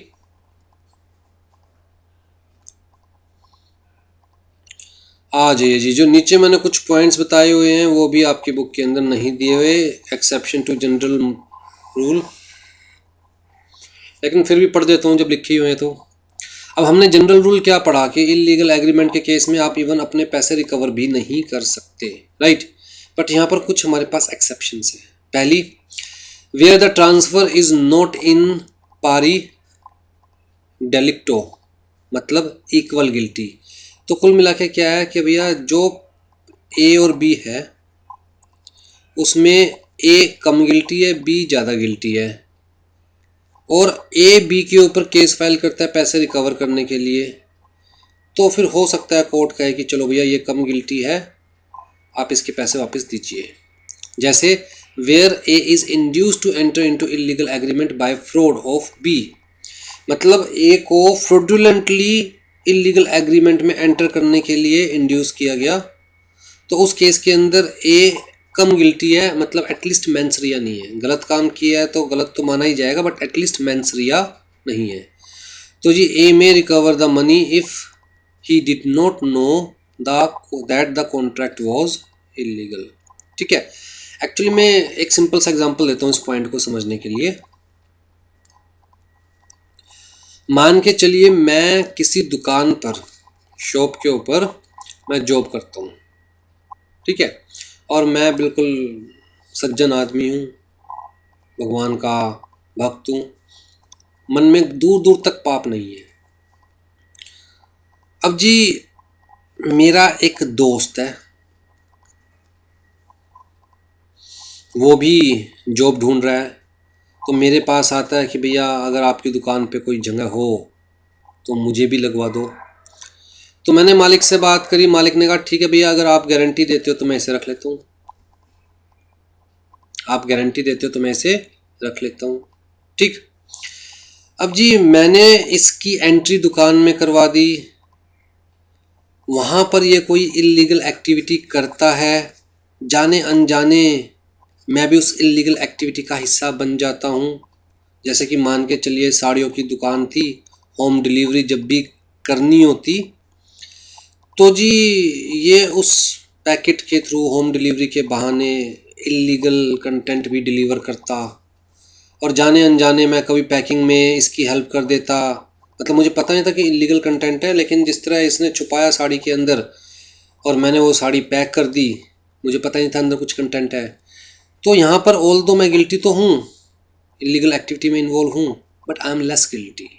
आ जाइए जी, जो नीचे मैंने कुछ पॉइंट्स बताए हुए हैं वो भी आपकी बुक के अंदर नहीं दिए हुए, एक्सेप्शन टू जनरल रूल, लेकिन फिर भी पढ़ देता हूँ जब लिखे हुए हैं तो। अब हमने जनरल रूल क्या पढ़ा कि इलीगल एग्रीमेंट के केस में आप इवन अपने पैसे रिकवर भी नहीं कर सकते, राइट। बट यहाँ पर कुछ हमारे पास एक्सेप्शंस हैं। पहली, where the transfer is not in pari delicto, मतलब इक्वल गिल्टी। तो कुल मिला के क्या है कि भैया जो ए और बी है उसमें ए कम गिल्टी है, बी ज़्यादा गिल्टी है, और ए बी के ऊपर केस फाइल करता है पैसे रिकवर करने के लिए, तो फिर हो सकता है कोर्ट कहे कि चलो भैया ये कम गिल्टी है, आप इसके पैसे वापस दीजिए। जैसे where A is induce to enter into illegal agreement by fraud of B, मतलब ए को फ्रॉडुलेंटली इलीगल एग्रीमेंट में एंटर करने के लिए इंड्यूस किया गया, तो उस केस के अंदर ए कम गिल्टी है, मतलब एटलीस्ट मेंसरिया नहीं है। गलत काम किया है तो गलत तो माना ही जाएगा, बट एटलीस्ट मेंसरिया नहीं है। तो जी ए में recover the money if he did not know that the contract was illegal. ठीक है। एक्चुअली मैं एक सिंपल सा एग्जांपल देता हूँ इस पॉइंट को समझने के लिए। मान के चलिए मैं किसी दुकान पर, शॉप के ऊपर मैं जॉब करता हूँ, ठीक है, और मैं बिल्कुल सज्जन आदमी हूँ, भगवान का भक्त हूँ, मन में दूर दूर तक पाप नहीं है। अब जी मेरा एक दोस्त है, वो भी जॉब ढूंढ रहा है, तो मेरे पास आता है कि भैया अगर आपकी दुकान पे कोई जगह हो तो मुझे भी लगवा दो। तो मैंने मालिक से बात करी, मालिक ने कहा ठीक है भैया, अगर आप गारंटी देते हो तो मैं इसे रख लेता हूँ, आप गारंटी देते हो तो मैं इसे रख लेता हूँ। ठीक। अब जी मैंने इसकी एंट्री दुकान में करवा दी, वहाँ पर ये कोई इलीगल एक्टिविटी करता है, जाने अनजाने मैं भी उस इलीगल एक्टिविटी का हिस्सा बन जाता हूँ। जैसे कि मान के चलिए साड़ियों की दुकान थी, होम डिलीवरी जब भी करनी होती तो जी ये उस पैकेट के थ्रू होम डिलीवरी के बहाने इलीगल कंटेंट भी डिलीवर करता, और जाने अनजाने मैं कभी पैकिंग में इसकी हेल्प कर देता। मतलब मुझे पता नहीं था कि इलीगल कंटेंट है, लेकिन जिस तरह इसने छुपाया साड़ी के अंदर और मैंने वो साड़ी पैक कर दी, मुझे पता नहीं था अंदर कुछ कंटेंट है। तो यहाँ पर ऑल दो मैं गिल्टी तो हूँ, इलीगल एक्टिविटी में इन्वॉल्व हूँ, but I am less guilty,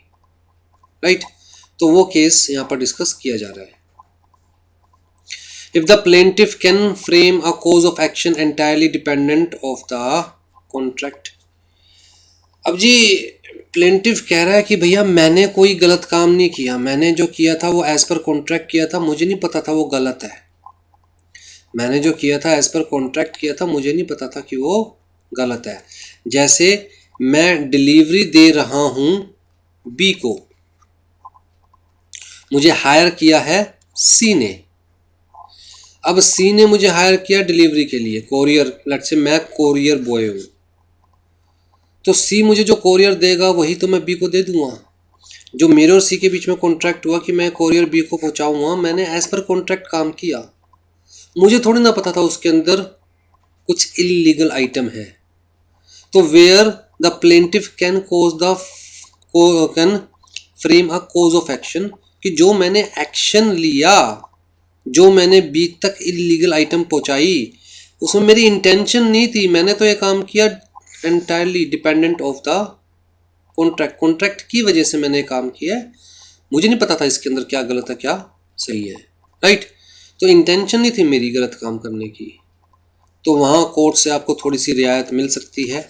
right. तो वो केस यहाँ पर डिस्कस किया जा रहा है। If the plaintiff can frame a cause of action entirely dependent of the contract, अब जी प्लेंटिफ कह रहा है कि भैया मैंने कोई गलत काम नहीं किया, मैंने जो किया था वो एज पर कॉन्ट्रैक्ट किया था, मुझे नहीं पता था वो गलत है। मैंने जो किया था एज पर कॉन्ट्रैक्ट किया था, मुझे नहीं पता था कि वो गलत है। जैसे मैं डिलीवरी दे रहा हूँ बी को, मुझे हायर किया है सी ने। अब सी ने मुझे हायर किया डिलीवरी के लिए, कोरियर, लेट्स से मैं कोरियर बॉय हूँ, तो सी मुझे जो कोरियर देगा वही तो मैं बी को दे दूंगा। जो मेरे और सी के बीच में कॉन्ट्रैक्ट हुआ कि मैं कोरियर बी को पहुंचाऊंगा, मैंने एज पर कॉन्ट्रैक्ट काम किया, मुझे थोड़ी ना पता था उसके अंदर कुछ इलीगल आइटम है। तो where the plaintiff can can frame a cause of action, कि जो मैंने एक्शन लिया, जो मैंने बी तक इलीगल आइटम पहुंचाई, उसमें मेरी इंटेंशन नहीं थी, मैंने तो ये काम किया entirely dependent of the contract, contract की वजह से मैंने काम किया है, मुझे नहीं पता था इसके अंदर क्या गलत है क्या सही है, राइट। तो इंटेंशन नहीं थी मेरी गलत काम करने की, तो वहाँ कोर्ट से आपको थोड़ी सी रियायत मिल सकती है।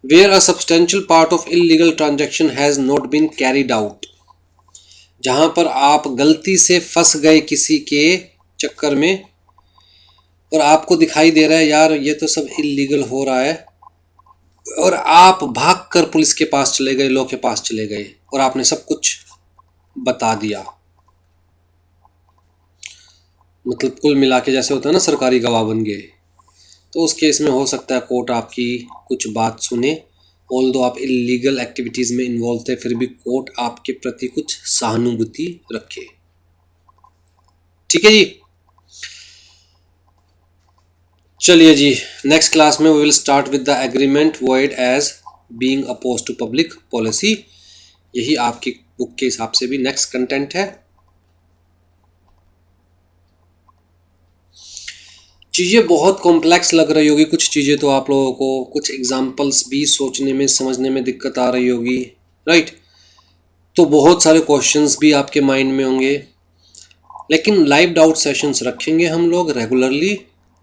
Where a substantial part of illegal transaction has not been carried out, जहां पर आप गलती से फंस गए किसी के चक्कर में और आपको दिखाई दे रहा है यार ये तो सब इलीगल हो रहा है, और आप भागकर पुलिस के पास चले गए, लॉ के पास चले गए और आपने सब कुछ बता दिया। मतलब कुल मिला के जैसे होता है ना सरकारी गवाह बन गए, तो उस केस में हो सकता है कोर्ट आपकी कुछ बात सुने। ऑल दो आप इलीगल एक्टिविटीज़ में इन्वॉल्व थे, फिर भी कोर्ट आपके प्रति कुछ सहानुभूति रखे। ठीक है जी, चलिए जी, नेक्स्ट क्लास में we will start with the agreement void as being oppose to public policy. यही आपकी बुक के हिसाब से भी नेक्स्ट कंटेंट है। चीज़ें बहुत कॉम्प्लेक्स लग रही होगी, कुछ चीज़ें तो आप लोगों को, कुछ एग्जांपल्स भी सोचने में समझने में दिक्कत आ रही होगी, राइट। तो बहुत सारे क्वेश्चंस भी आपके माइंड में होंगे, लेकिन लाइव डाउट सेशंस रखेंगे हम लोग रेगुलरली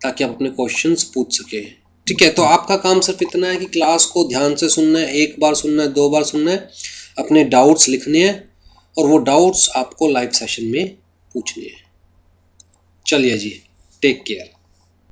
ताकि आप अपने क्वेश्चंस पूछ सकें। ठीक है, तो आपका काम सिर्फ इतना है कि क्लास को ध्यान से सुनना है, एक बार सुनना है, 2 बार सुनना है, अपने डाउट्स लिखने हैं और वो डाउट्स आपको लाइव सेशन में पूछने हैं। चलिए जी, टेक केयर।